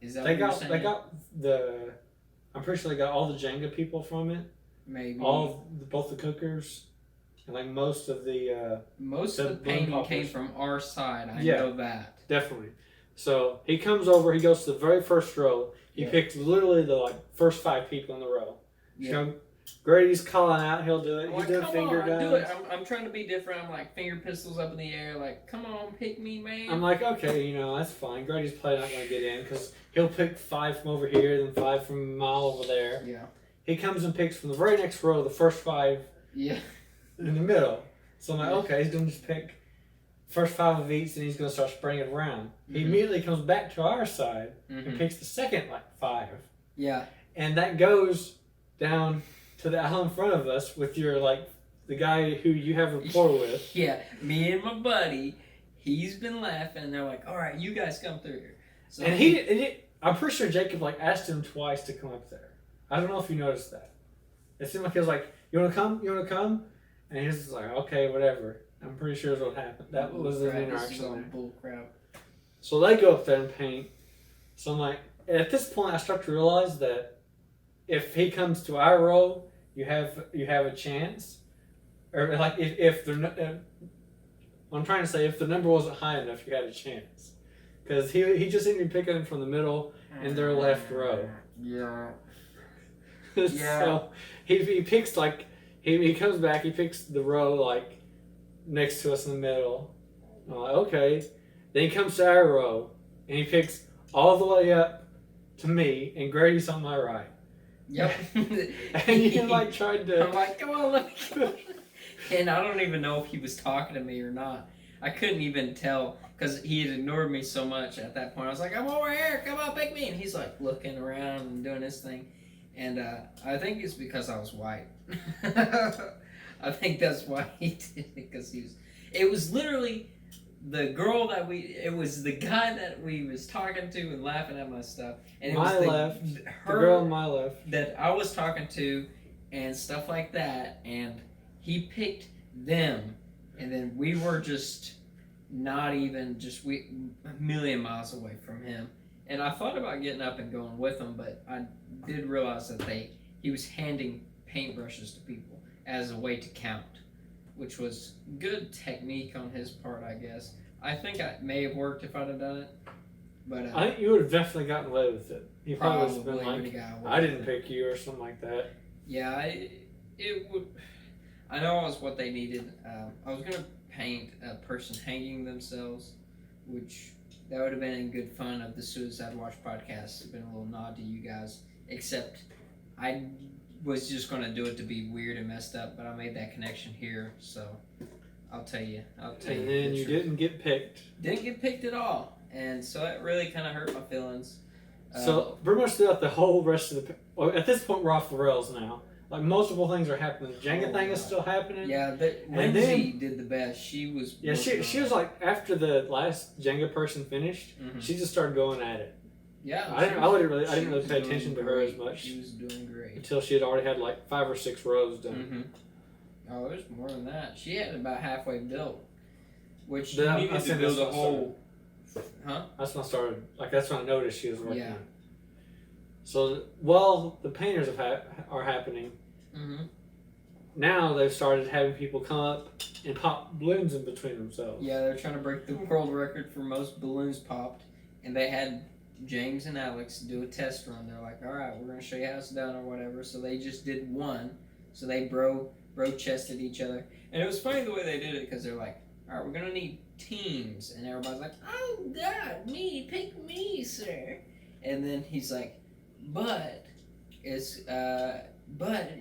Is that what you're saying? They got the. I'm pretty sure they got all the Jenga people from it. Maybe. Both the cookers, and like most of the. Most of the painting came from our side. I know that. Definitely. So he comes over. He goes to the very first row. He picked literally the like first 5 people in the row. Yeah. So Grady's calling out. He'll do it. He's doing finger guns. Do it. I'm trying to be different. I'm like finger pistols up in the air. Like, come on, pick me, man. I'm like, okay, that's fine. Grady's probably not going to get in because he'll pick 5 from over here, then 5 from a mile over there. Yeah. He comes and picks from the very next row the first 5 in the middle. So I'm like, okay, he's going to just pick first 5 of each, and he's going to start spraying it around. Mm-hmm. He immediately comes back to our side and picks the second 5. Yeah. And that goes down to the aisle in front of us with your the guy who you have rapport with. Yeah, me and my buddy. He's been laughing, and they're like, "All right, you guys come through here." So and I'm pretty sure Jacob asked him twice to come up there. I don't know if you noticed that. It seemed like he was like, "You want to come? You want to come?" And he was just like, "Okay, whatever." I'm pretty sure that's what happened. That was an interaction there. Bull crap. So they go up there and paint. So I'm like, at this point, I start to realize that if he comes to our row, you have a chance, or like if they're not. What I'm trying to say, if the number wasn't high enough, you had a chance, because he just seemed to be picking from the middle and their left row. Yeah. So he picks he comes back, he picks the row next to us in the middle. I'm like, okay. Then he comes to our row and he picks all the way up to me, and Grady's on my right. Yep. And he tried to. I'm like, come on, let me go. And I don't even know if he was talking to me or not. I couldn't even tell because he had ignored me so much at that point. I was like, I'm over here, come on, pick me. And he's like looking around and doing his thing. And I think it's because I was white. I think that's why he did it, because it was literally the girl it was the guy that we was talking to and laughing at my stuff. And it was the girl on my left. That I was talking to and stuff like that. And he picked them. And then we were just not even a million miles away from him. And I thought about getting up and going with him, but I did realize that he was handing paintbrushes to people as a way to count, which was good technique on his part, I guess. I think it may have worked if I'd have done it, but I think you would have definitely gotten away with it. He probably would have been like, "I didn't pick you" or something like that. Yeah, it would. I know it was what they needed. I was gonna paint a person hanging themselves, which that would have been in good fun of the Suicide Watch podcast. It's been a little nod to you guys, except I was just going to do it to be weird and messed up, but I made that connection here, so I'll tell you. And then you didn't get picked. Didn't get picked at all, and so it really kind of hurt my feelings. So pretty much throughout the whole rest of at this point we're off the rails now. Multiple things are happening. The Jenga thing is still happening. Yeah, Lindsay did the best. She was. Yeah, she was after the last Jenga person finished, she just started going at it. Yeah, I didn't really pay attention to her as much. She was doing great until she had already had 5 or 6 rows done. Mm-hmm. Oh, there's more than that. She had about halfway built, which you needed to build a whole. Huh? That's when I started. That's when I noticed she was working on it. So while the painters are happening, now they've started having people come up and pop balloons in between themselves. Yeah, they're trying to break the world record for most balloons popped, and they had James and Alex do a test run. They're like, all right, we're going to show you how it's done or whatever. So they just did one. So they bro chested each other. And it was funny the way they did it, because they're like, all right, we're gonna need teams, and everybody's like, oh God, me, pick me, sir. And then he's like, but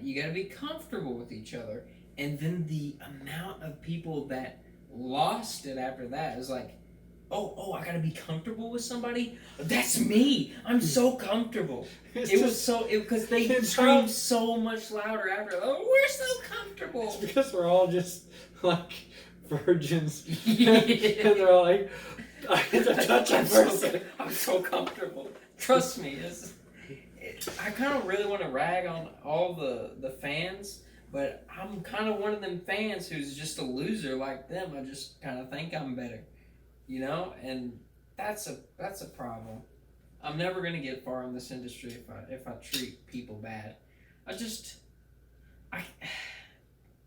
you gotta be comfortable with each other. And then the amount of people that lost it after that is like, oh, I gotta be comfortable with somebody. That's me. I'm so comfortable. Because they screamed so much louder after. Oh, we're so comfortable. It's because we're all just like virgins, and they're all like, I get to touch a person. I'm so comfortable. Trust me. I kind of really want to rag on all the fans, but I'm kind of one of them fans who's just a loser like them. I just kind of think I'm better. You know, and that's a problem. I'm never gonna get far in this industry if I treat people bad.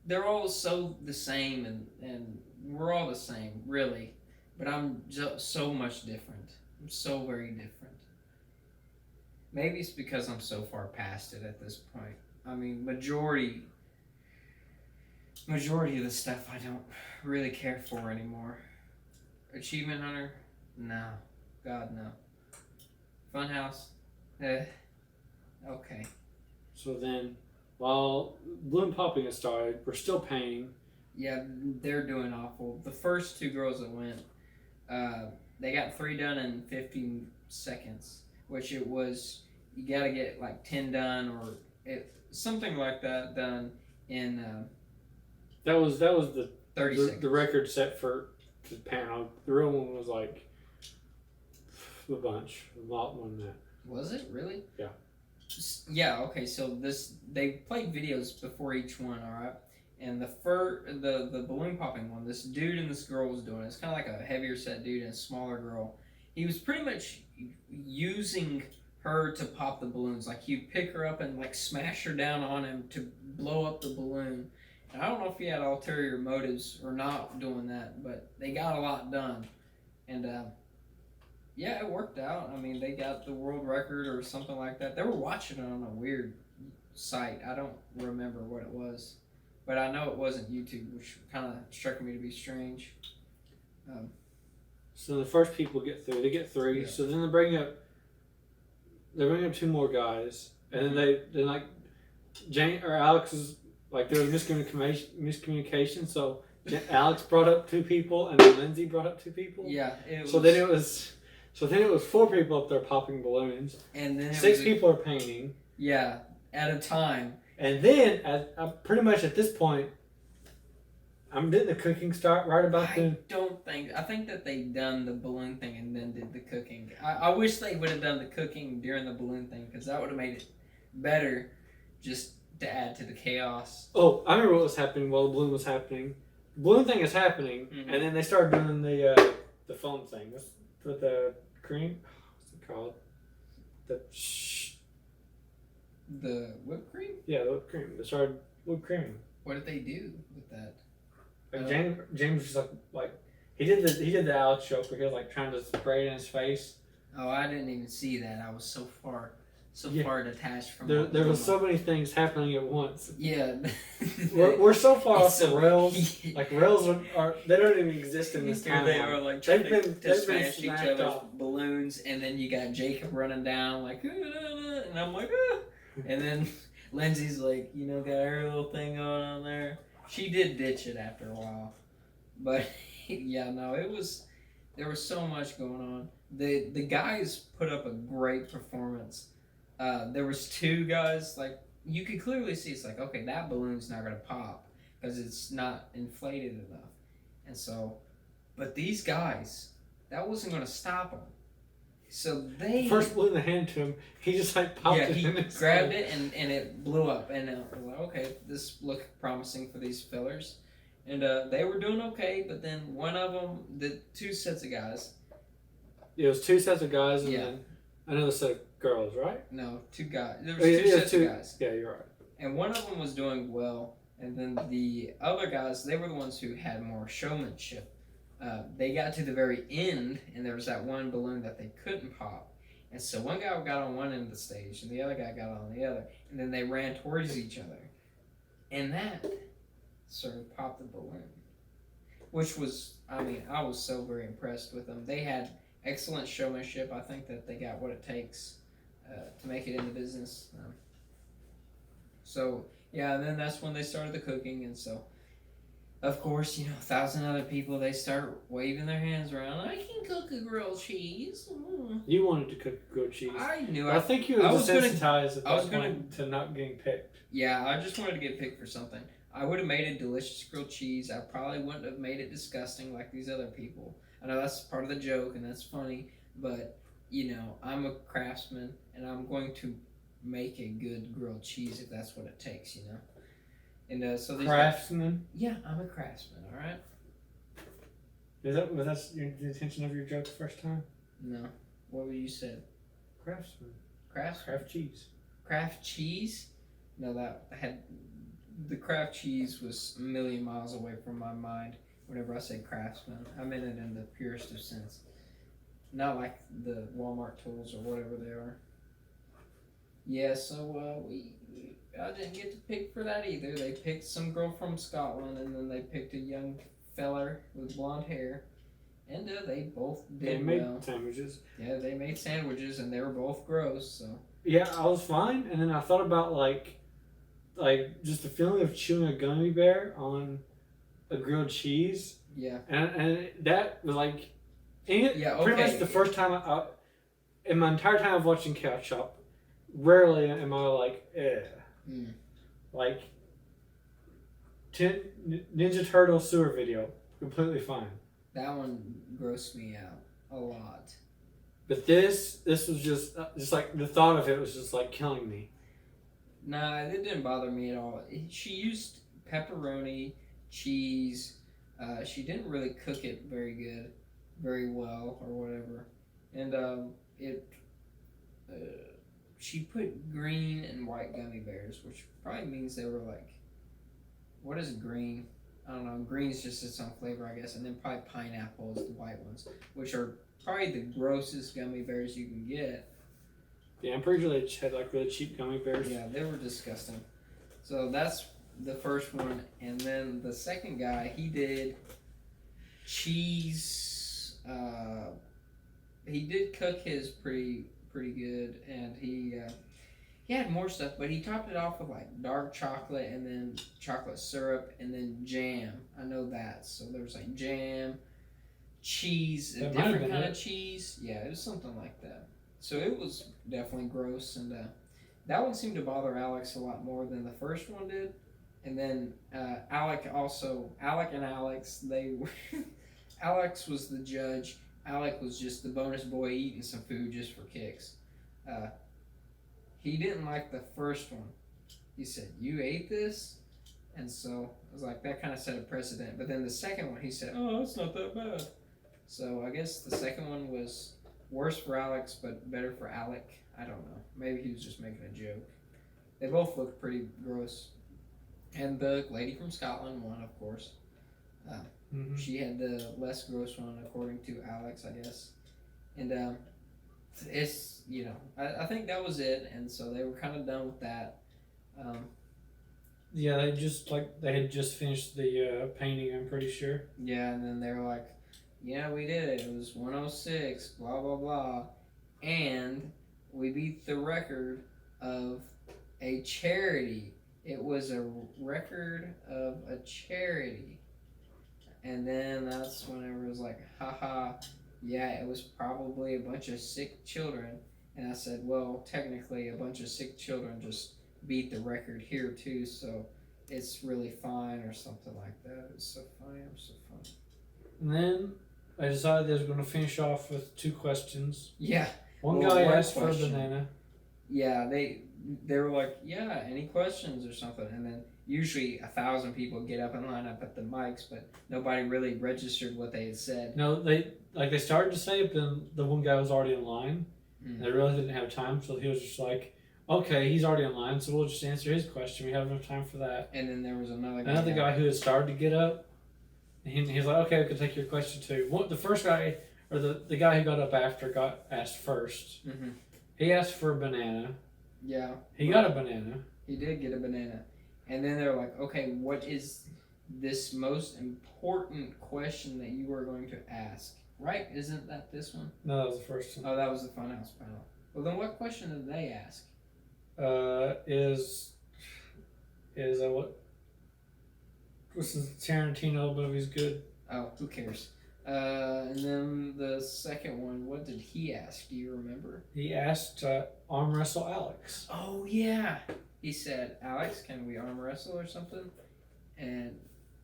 They're all so the same, and we're all the same, really. But I'm just so much different. I'm so very different. Maybe it's because I'm so far past it at this point. I mean, majority of the stuff I don't really care for anymore. Achievement Hunter? No. God, no. Funhouse? Okay. So then, while balloon popping has started, we're still painting. Yeah, they're doing awful. The first 2 girls that went, they got 3 done in 15 seconds, which it was, you gotta get like 10 done or something like that done in That was the 30 seconds. The record set for the panel. The real one was like a lot more than that. Was it really? Yeah. Yeah. Okay. So they played videos before each one. All right. And the balloon popping one, this dude and this girl was doing it. It's kind of like a heavier set dude and a smaller girl. He was pretty much using her to pop the balloons. Like he'd pick her up and like smash her down on him to blow up the balloon. I don't know if he had ulterior motives or not doing that, but they got a lot done. And, yeah, it worked out. I mean, they got the world record or something like that. They were watching it on a weird site. I don't remember what it was. But I know it wasn't YouTube, which kind of struck me to be strange. So the first people get through. They get 3. Yeah. So then they bring up 2 more guys. And then like, Jane or Alex is... Like there was miscommunication, so Alex brought up 2 people, and then Lindsay brought up 2 people. Yeah. Then it was 4 people up there popping balloons, and then 6 people are painting. Yeah, at a time. And then, pretty much at this point, didn't the cooking start right about then? I think that they done the balloon thing and then did the cooking. I wish they would have done the cooking during the balloon thing because that would have made it better. Just to add to the chaos. Oh, I remember what was happening while the balloon was happening. The balloon thing is happening, and then they started doing the foam thing. With the cream. What's it called? The whipped cream? Yeah, the whipped cream. They started whipped creaming. What did they do with that? Like James was like he did the Alex joke where he was like trying to spray it in his face. Oh, I didn't even see that. I was so far detached from there was so many things happening at once. Yeah. we're so far off the rails. Like rails are they don't even exist in this time. They are like trying to smash each other's balloons, and then you got Jacob running down like, and I'm like, ah. And then Lindsay's like, got her little thing going on there. She did ditch it after a while, but yeah, no, there was so much going on. The guys put up a great performance. There was 2 guys, like, you could clearly see, it's like, okay, that balloon's not going to pop because it's not inflated enough. And so, but these guys, that wasn't going to stop them. So they... First balloon they handed to him, he just like popped it in his grabbed it and it blew up. And we're like, okay, this looked promising for these fillers. And they were doing okay, but then one of them, the 2 sets of guys... It was 2 sets of guys and then another set of girls, right? No, 2 guys. There was 2 sets of guys. Yeah, you're right. And one of them was doing well, and then the other guys, they were the ones who had more showmanship. They got to the very end, and there was that one balloon that they couldn't pop. And so one guy got on one end of the stage, and the other guy got on the other. And then they ran towards each other. And that sort of popped the balloon. which was, I mean, I was so very impressed with them. They had excellent showmanship. I think that they got what it takes to make it in the business. So yeah, and then that's when they started the cooking, and so of course, 1,000 other people, they start waving their hands around. I can cook a grilled cheese. You wanted to cook grilled cheese. I knew. I think you were desensitized at I was that point to not getting picked. Yeah, I just wanted to get picked for something. I would have made a delicious grilled cheese. I probably wouldn't have made it disgusting like these other people. I know that's part of the joke and that's funny, but I'm a craftsman and I'm going to make a good grilled cheese if that's what it takes. And so these Craftsman? Yeah, I'm a craftsman. All right. Was that the intention of your joke the first time? No. What would you said? Craftsman. Craft cheese. Craft cheese? No, the craft cheese was a million miles away from my mind. Whenever I say craftsman, I meant it in the purest of sense. Not like the Walmart tools or whatever they are. Yeah, so I didn't get to pick for that either. They picked some girl from Scotland, and then they picked a young feller with blonde hair, and they both did well. They made sandwiches. Yeah, they made sandwiches, and they were both gross. So yeah, I was fine, and then I thought about like just the feeling of chewing a gummy bear on a grilled cheese. Yeah, and that was like, yeah, okay. Pretty much the first time in my entire time of watching Couch Shop, rarely am I like, like Ninja Turtle sewer video, completely fine. That one grossed me out a lot. But this was just like the thought of it was just like killing me. Nah, it didn't bother me at all. She used pepperoni, cheese. She didn't really cook it very well, or whatever. And she put green and white gummy bears, which probably means they were like, what is green? I don't know. Green's just its own flavor, I guess. And then probably pineapple is the white ones, which are probably the grossest gummy bears you can get. Yeah, I'm pretty sure they had like really cheap gummy bears. Yeah, they were disgusting. So that's the first one. And then the second guy, he did cheese. He did cook his pretty good, and he had more stuff, but he topped it off with like dark chocolate and then chocolate syrup and then jam. I know that. So there was like jam, cheese, a different kind of cheese. Yeah, it was something like that. So it was definitely gross, and that one seemed to bother Alex a lot more than the first one did. And then Alec and Alex, they were Alex was the judge. Alec was just the bonus boy eating some food just for kicks. He didn't like the first one. He said, "You ate this?" And so I was like, that kind of set a precedent. But then the second one, he said, "Oh, it's not that bad." So I guess the second one was worse for Alex, but better for Alec. I don't know. Maybe he was just making a joke. They both looked pretty gross. And the lady from Scotland won, of course. She had the less gross one, according to Alex, I guess. And it's, I think that was it. And so they were kind of done with that. Yeah, they had just finished the painting, I'm pretty sure. Yeah, and then they were like, "Yeah, we did it. It was 106, blah, blah, blah. And we beat the record of a charity. It was a record of a charity." And then that's whenever it was like, haha, yeah, it was probably a bunch of sick children. And I said, well, technically a bunch of sick children just beat the record here too, so it's really fine, or something like that. It's so funny. I'm so funny. And then I decided they was going to finish off with 2 questions. Yeah. One guy asked for a banana. Yeah, they were like, yeah, any questions or something. And then usually 1,000 people get up and line up at the mics, but nobody really registered what they had said. No, they started to say it, but then the one guy was already in line. They really didn't have time, so he was just like, okay, he's already in line, so we'll just answer his question. We have enough time for that. And then there was another guy who had started to get up. And he was like, okay, we can take your question too. The first guy, or the guy who got up after, got asked first. Mm-hmm. He asked for a banana. Yeah. He got a banana. He did get a banana. And then they're like, okay, what is this most important question that you are going to ask. Right? Isn't that this one? No, that was the first one. Oh, that was the Funhouse panel. Well, then what question did they ask? Is what? What's the Tarantino movies good? Oh, who cares? And then the second one, what did he ask? Do you remember? He asked arm wrestle Alex. Oh, yeah. He said, Alex, can we arm wrestle or something? And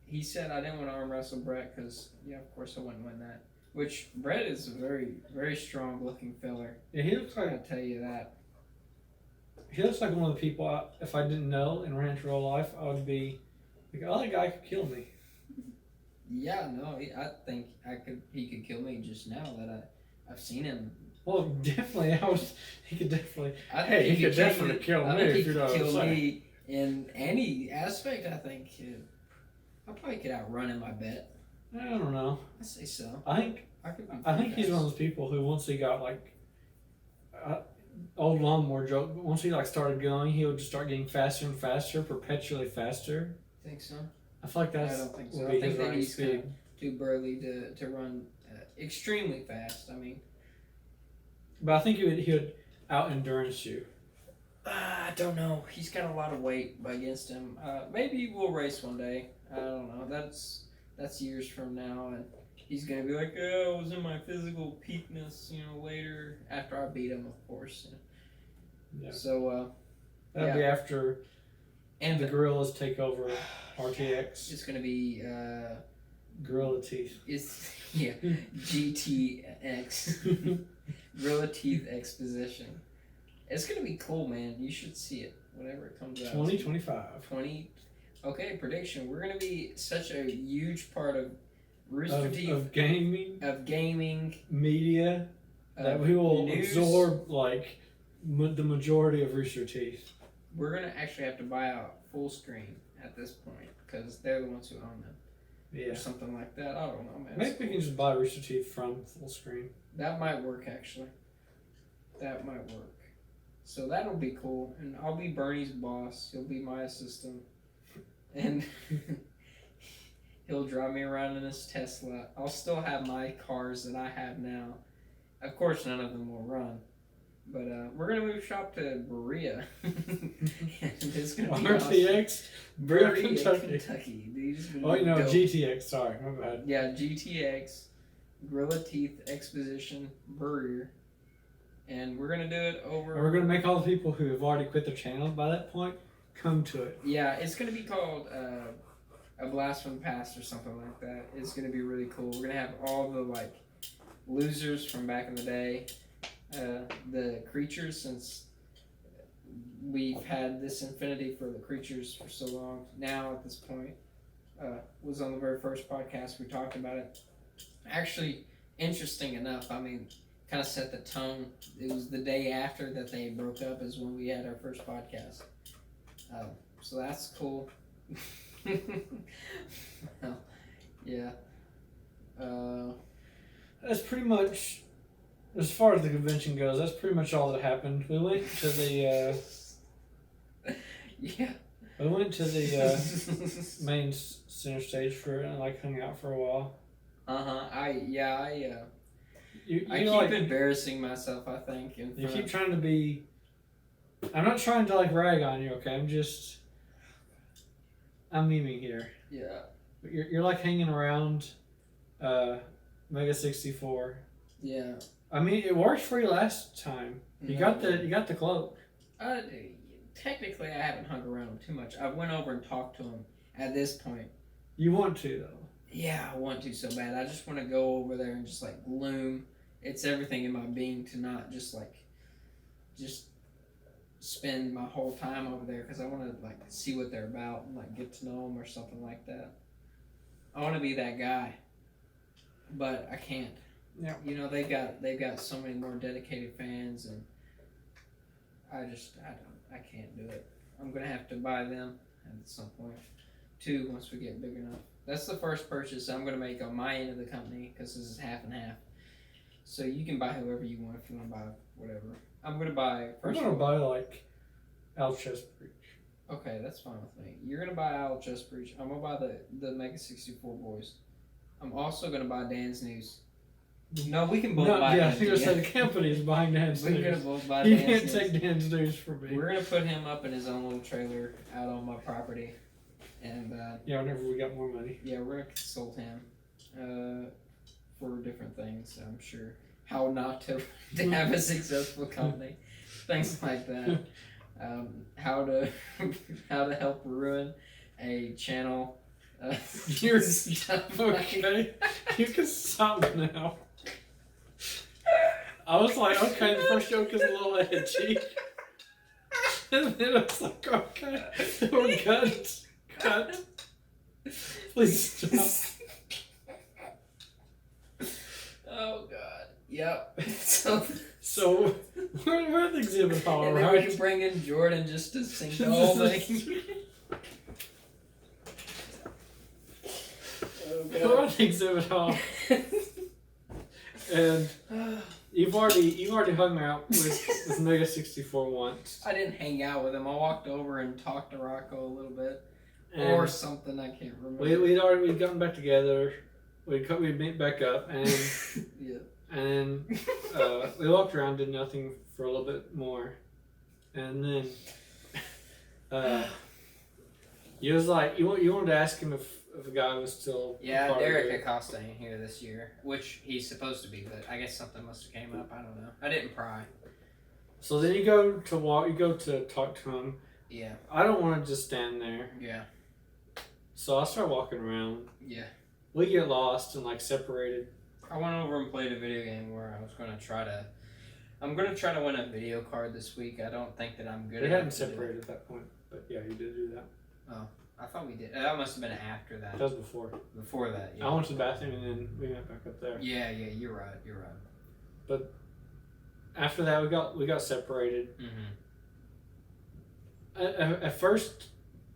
he said, I didn't want to arm wrestle Brett because, yeah, of course I wouldn't win that. Which, Brett is a very, very strong looking filler. Yeah, he looks I'll like tell you that. one of the people. If I didn't know and ran into real life, I would be like, oh, that guy could kill me. Yeah, no, I think he could kill me just now that I've seen him. Well, definitely, he could definitely. I think he could definitely kill me. He If you know could what I'm kill saying. me in any aspect. I think I probably could outrun him. I bet. I don't know. I say so. I think I he's one of those people who once he got like old lawnmower joke, but once he like started going, he would just start getting faster and faster, perpetually faster. Think so? I feel like that's I don't think so. would I be think his that running he's speed. too burly to run extremely fast. I mean, But I think he would out endurance you. I don't know. He's got a lot of weight against him. Maybe we'll race one day. I don't know. That's years from now, and he's gonna be like, "Oh, I was in my physical peakness," later after I beat him, of course. Yeah. So That'd be after and the gorillas take over RTX. it's gonna be Gorilla teeth. it's GTX Gorilla Teeth Exposition. It's gonna be cool, man. You should see it whenever it comes out. 2025. 20. Okay, prediction. We're gonna be such a huge part of Rooster Teeth Of gaming, of gaming, media, that of we will news. absorb like the majority of Rooster Teeth. We're gonna actually have to buy out full screen at this point because they're the ones who own them, Yeah. or something like that. I don't know, man. Maybe we can just buy Rooster Teeth from full screen. That might work actually. That might work. So that'll be cool, and I'll be Bernie's boss. He'll be my assistant, and he'll drive me around in his Tesla. I'll still have my cars that I have now. Of course, none of them will run. But we're gonna move shop to Berea. And it's gonna be RTX, awesome. Berea, Kentucky. Dude, it's gonna Oh, be dope. GTX. Sorry, my bad. Yeah, GTX, Gorilla Teeth Exposition, Berea. And we're gonna do it over. And we're gonna make all the people who have already quit their channel by that point come to it. Yeah, it's gonna be called A Blast from the Past or something like that. It's gonna be really cool. We're gonna have all the like losers from back in the day, the creatures, since we've had this infinity for the creatures for so long. Now at this point, was on the very first podcast we talked about it. Actually, interesting enough. I mean, kind of set the tone. It was the day after that they broke up is when we had our first podcast. So that's cool. Well, yeah. That's pretty much, as far as the convention goes, that's pretty much all that happened. We went to the Yeah. we went to the main center stage for it and like hung out for a while. I You keep like embarrassing myself, I think. you keep trying to be. I'm not trying to like rag on you, okay? I'm memeing here. Yeah. But you're like hanging around Mega 64. Yeah. I mean, it worked for you last time. You got the cloak. Technically, I haven't hung around too much. I went over and talked to him at this point. You want to though. Yeah, I want to so bad. I just want to go over there and just like gloom. It's everything in my being to not just spend my whole time over there because I want to like see what they're about and like get to know them or something like that. I want to be that guy, but I can't. Yeah. They've got so many more dedicated fans, and I can't do it. I'm gonna have to buy them at some point, too, once we get big enough. That's the first purchase I'm gonna make on my end of the company because this is half and half. So you can buy whoever you want if you want to buy whatever. I'm gonna buy. I'm gonna buy like Alchest Breach. Okay, that's fine with me. You're gonna buy Owl Chest Breach. I'm gonna buy the Mega 64 boys. I'm also gonna buy danznewz. No, we can both buy. Yeah, I him, think I yeah. said the company's buying We're gonna danznewz. both buy You danznewz. can't take danznewz from me. We're gonna put him up in his own little trailer out on my property, and Yeah, whenever we got more money. yeah, we're gonna consult him for different things. I'm sure how not to have a successful company, things like that. How to help ruin a channel. You're okay. You can stop now. I was like, okay, the first joke is a little edgy. And then I was like, okay, we're cut. Please stop. Oh God. Yep. So we're at the exhibit hall, and then we right? can bring in Jordan just to sing the whole thing. Oh We're God. at the exhibit hall, and you've already hung out with Mega 64 once. I didn't hang out with him. I walked over and talked to Rocco a little bit, And or something. I can't remember. we'd gotten back together. We'd meet back up, and Yeah. and then we walked around, did nothing for a little bit more, and then you was like you wanted to ask him if a guy was still Yeah, part of Derek it. Acosta ain't here this year, which he's supposed to be, but I guess something must have came up. I don't know. I didn't pry. So then you go to talk to him. Yeah. I don't want to just stand there, Yeah. so I start walking around. Yeah. We get lost and like separated. I went over and played a video game where I was gonna try to. I'm gonna try to win a video card this week. I don't think that I'm good. We enough hadn't to do it. separated at that point, but yeah, you did do that. I thought we did. That must have been after that. That was before. Before that, yeah. I went to the bathroom and then we went back up there. Yeah, you're right. You're right. After that, we got separated. Mm-hmm. At first,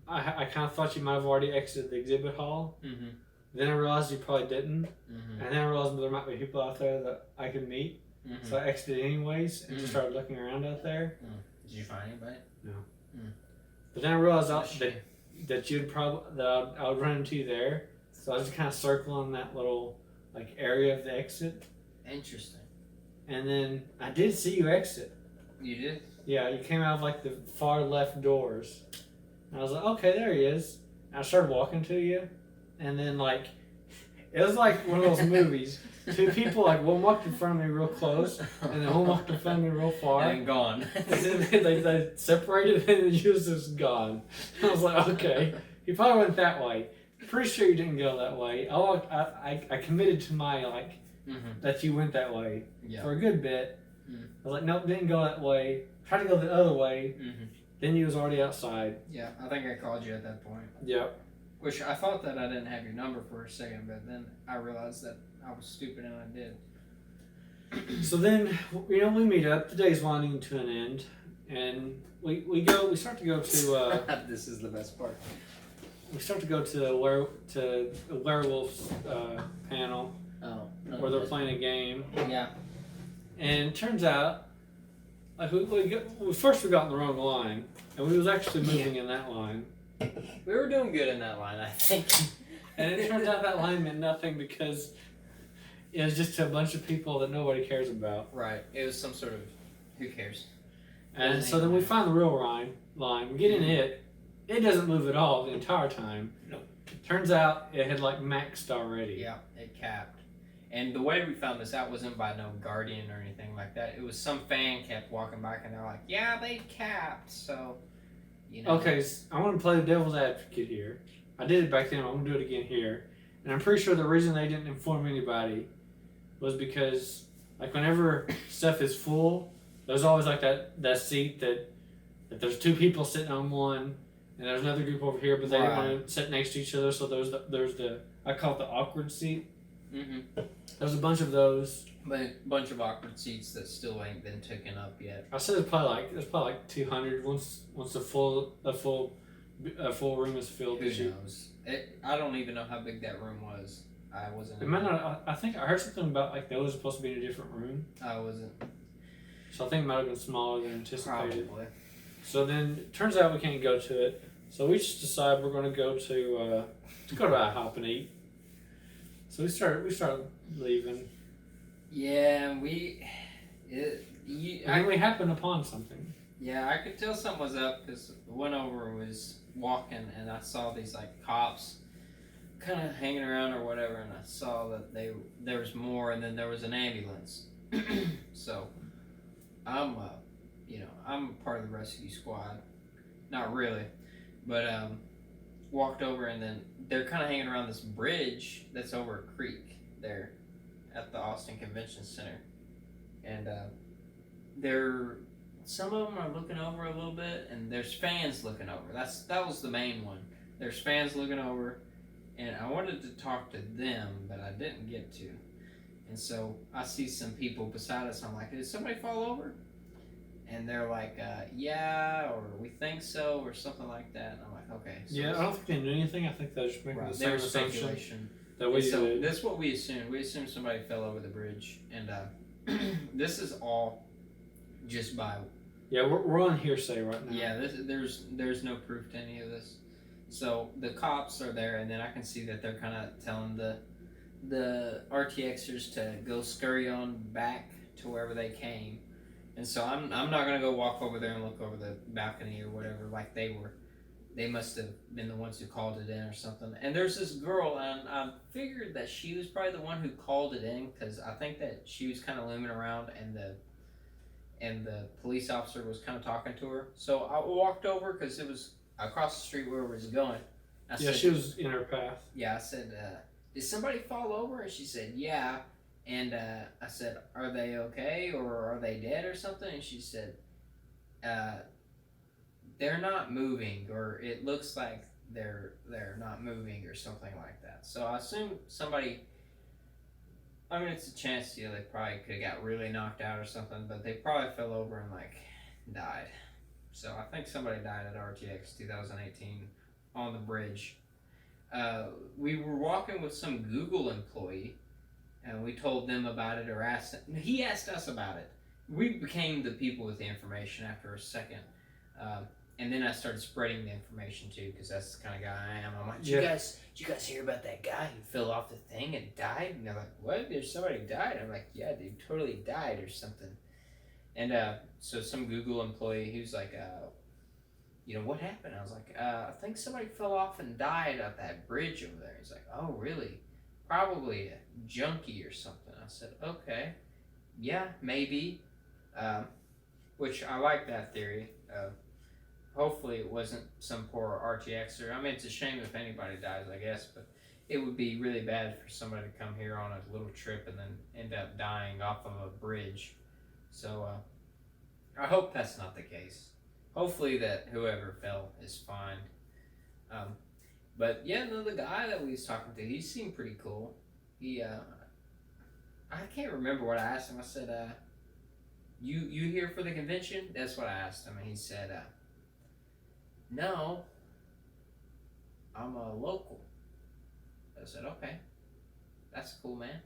I kind of thought you might have already exited the exhibit hall. Mm-hmm. Then I realized you probably didn't. Mm-hmm. And then I realized there might be people out there that I could meet. Mm-hmm. So I exited anyways and just started looking around out there. Did you find anybody? But then I realized That's a shame. that you'd I would run into you there. So I was just kind of circling that little like area of the exit. Interesting. And then I did see you exit. You did? Yeah, you came out of like the far left doors. And I was like, okay, there he is. And I started walking to you. And then like, it was like one of those movies. Two people, like one walked in front of me real close. And then one walked in front of me real far. And gone. And then they separated and you was just gone. I was like, okay. He probably went that way. Pretty sure you didn't go that way. I committed to my like, that you went that way. Yeah. For a good bit. Mm. I was like, nope, didn't go that way. Tried to go the other way. Mm-hmm. Then you was already outside. Yeah, I think I called you at that point. Yep. Which I thought that I didn't have your number for a second, but then I realized that I was stupid and I did. So then, we meet up. The day's winding to an end. And we start to go to, This is the best part. we start to go to the werewolves panel Oh. where they're playing a game. Yeah. And it turns out, like first we got in the wrong line, and we was actually moving in that line. We were doing good in that line, I think. And it turns out that line meant nothing because it was just a bunch of people that nobody cares about. Right. It was some sort of, who cares? And so then we find the real line. We get in it. It doesn't move at all the entire time. Nope. Turns out it had like maxed already. Yeah, it capped. And the way we found this out wasn't by no guardian or anything like that. It was some fan kept walking back and they're like, yeah, they capped, so, you know. Okay, so I want to play the devil's advocate here. I did it back then. I'm going to do it again here. And I'm pretty sure the reason they didn't inform anybody was because, like, whenever stuff is full, there's always, like, that seat that there's two people sitting on one, and there's another group over here, but they didn't want to sit next to each other, so there's the I call it the awkward seat. Mm-hmm. There's a bunch of those. But a bunch of awkward seats that still ain't been taken up yet. I said there's probably like 200 once the full room is filled. Who knows? I don't even know how big that room was. I wasn't. It might not. I think I heard something about like those were supposed to be in a different room. I wasn't. So I think it might have been smaller than anticipated. Probably. So then it turns out we can't go to it. So we just decide we're going to go to IHOP and eat. So we start leaving. Yeah, And we happened upon something. Yeah, I could tell something was up because went over and was walking, and I saw these like cops kind of hanging around or whatever, and I saw that there was more, and then there was an ambulance. So I'm I'm part of the rescue squad, not really, but walked over, and then they're kind of hanging around this bridge that's over a creek there at the Austin Convention Center, and some of them are looking over a little bit, and there's fans looking over. That was the main one. There's fans looking over, and I wanted to talk to them, but I didn't get to. And so I see some people beside us. I'm like, did somebody fall over? And they're like, yeah, or we think so, or something like that. And I'm like, okay. So yeah, I don't think they knew anything. I think they were just making the same assumption speculation. That we so did. that's what we assumed. We assumed somebody fell over the bridge, and this is all just by. Yeah, we're on hearsay right now. Yeah, there's no proof to any of this. So the cops are there, and then I can see that they're kind of telling the RTXers to go scurry on back to wherever they came. And so I'm not gonna go walk over there and look over the balcony or whatever like they were. They must have been the ones who called it in or something. And there's this girl, and I figured that she was probably the one who called it in because I think that she was kind of looming around, and the police officer was kind of talking to her. So I walked over because it was across the street where we was going. I said, she was in her path. Yeah, I said, did somebody fall over? And she said, yeah. And I said, are they okay or are they dead or something? And she said, they're not moving, or it looks like they're not moving or something like that. So I assume somebody. I mean, it's a chance, they probably could have got really knocked out or something, but they probably fell over and died. So I think somebody died at RTX 2018 on the bridge. We were walking with some Google employee, and we told them about it, or he asked us about it. We became the people with the information after a second. And then I started spreading the information too, because that's the kind of guy I am. I'm like, did you guys hear about that guy who fell off the thing and died? And they're like, what? There's somebody who died? I'm like, yeah, dude, totally died or something. And so some Google employee, he was like, what happened? I was like, I think somebody fell off and died at that bridge over there. He's like, oh, really? Probably a junkie or something. I said, okay, yeah, maybe. Which I like that theory. Hopefully it wasn't some poor RTXer. I mean, it's a shame if anybody dies, I guess, but it would be really bad for somebody to come here on a little trip and then end up dying off of a bridge. So I hope that's not the case. Hopefully that whoever fell is fine. But yeah, no, the guy that we was talking to, he seemed pretty cool. He, I can't remember what I asked him. I said, you here for the convention? That's what I asked him, and he said, no, I'm a local. I said, okay, that's cool, man.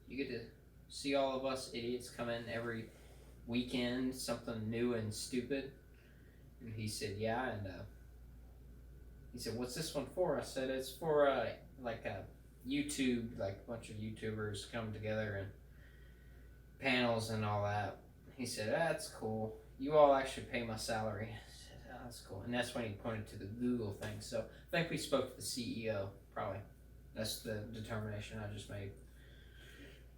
You get to see all of us idiots come in every weekend, something new and stupid. And he said, yeah, and he said, what's this one for? I said, it's for like a YouTube, like a bunch of YouTubers come together and panels and all that. He said, that's cool. You all actually pay my salary. I said, oh, that's cool. And that's when he pointed to the Google thing. So I think we spoke to the CEO, probably. That's the determination I just made.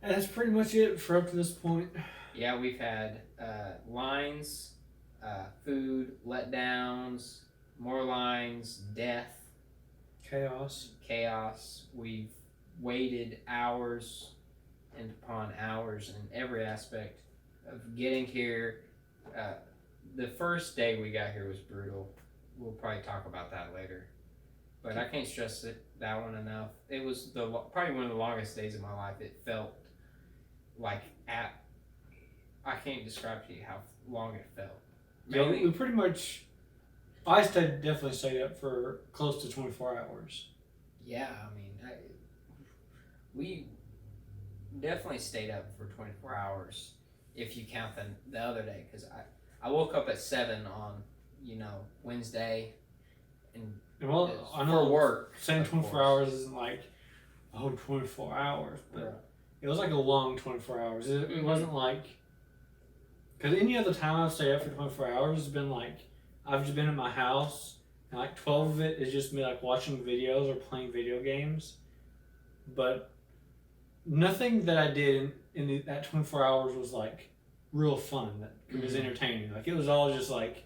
And that's pretty much it for up to this point. Yeah, we've had lines, food, letdowns, more lines, death. Chaos. We've waited hours and upon hours in every aspect of getting here. The first day we got here was brutal. We'll probably talk about that later. But I can't stress that one enough. It was probably one of the longest days of my life. It felt like I can't describe to you how long it felt. Yeah, we pretty much. I definitely stayed up for close to 24 hours. Yeah, I mean, we definitely stayed up for 24 hours if you count the other day, because I woke up at 7 on Wednesday, and Well, I for know work. saying of 24 course. hours isn't like, 24 hours, but Right. it was like a long 24 hours. It Mhm. wasn't like, because any other time I've stayed up for 24 hours has been like, I've just been at my house, and like 12 of it is just me like watching videos or playing video games, but nothing that I did in that 24 hours was like real fun. That it was entertaining. Like it was all just like,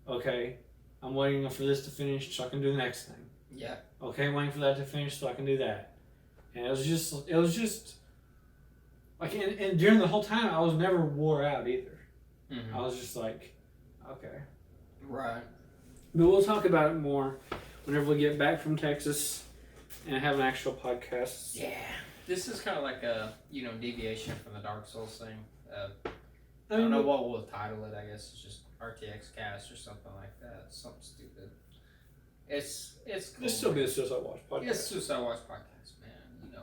okay, I'm waiting for this to finish so I can do the next thing. Yeah. Okay, waiting for that to finish so I can do that. And it was just like, and during the whole time I was never wore out either. I was just like, okay. Right. But we'll talk about it more whenever we get back from Texas and have an actual podcast. Yeah. This is kind of like a deviation from the Dark Souls thing. I I don't know mean, what we'll title it. I guess it's just RTX cast or something like that. Something stupid. It's cool. this still be a Suicide Watch podcast. It's Suicide Watch podcast, man.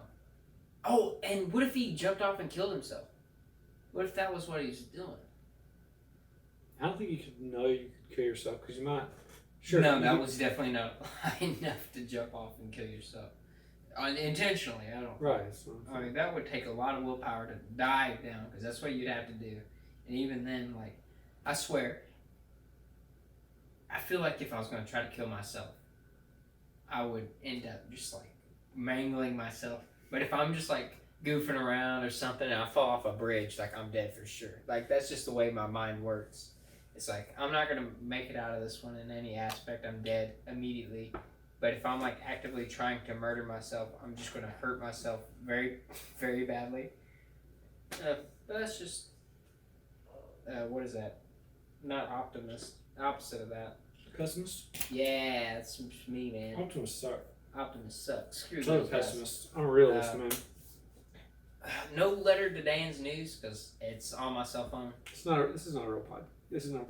Oh, and what if he jumped off and killed himself? What if that was what he was doing? I don't think you could know you could kill yourself because you might. No, that was definitely not high enough to jump off and kill yourself. Intentionally, I don't. Right. So. I mean, that would take a lot of willpower to dive down, because that's what you'd have to do. And even then, like, I swear, I feel like if I was going to try to kill myself, I would end up just, like, mangling myself. But if I'm just, like, goofing around or something and I fall off a bridge, like, I'm dead for sure. Like, that's just the way my mind works. It's like, I'm not going to make it out of this one in any aspect. I'm dead immediately. But if I'm like actively trying to murder myself, I'm just going to hurt myself very, very badly. But that's just, what is that? Not optimist. Opposite of that. Pessimist? Yeah, that's me, man. Optimist suck. Optimist sucks. Screw So those guys. pessimist. I'm a realist, man. No letter to danznewz because it's on my cell phone. This is not a real pod. This is not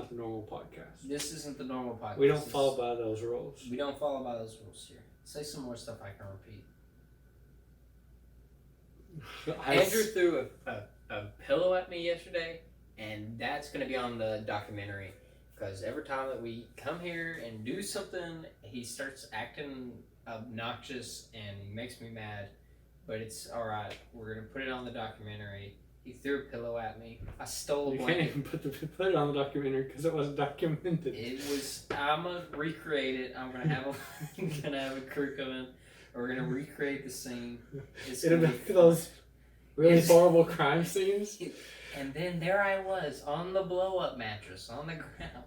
the normal podcast. This isn't the normal podcast. We don't follow by those rules. We don't follow by those rules here. Say some more stuff I can repeat. Andrew threw a pillow at me yesterday, and that's going to be on the documentary. Because every time that we come here and do something, he starts acting obnoxious and he makes me mad. But it's alright. We're going to put it on the documentary. He threw a pillow at me. I stole a You blanket. can't even put it on the documentary because it wasn't documented. It was. I'm gonna recreate it. I'm gonna have a crew come in. We're gonna recreate the scene. It'll be those really horrible crime scenes. And then there I was on the blow up mattress on the ground.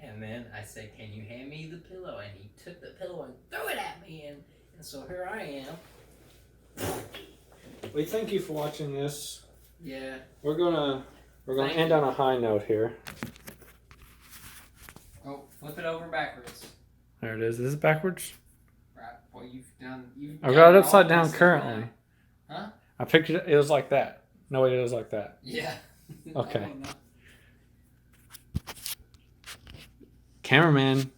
And then I said, "Can you hand me the pillow?" And he took the pillow and threw it at me. And so here I am. We thank you for watching this. Yeah. We're gonna end on a high note here. Oh, flip it over backwards. There it is. Is it backwards? Right. Well, you've. I've got it done upside all down this stuff currently. now. Huh? I pictured it was like that. No, it was like that. Yeah. Okay. I don't know. Cameraman.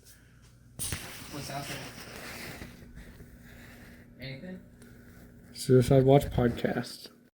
What's out there? Anything? Suicide Watch podcast.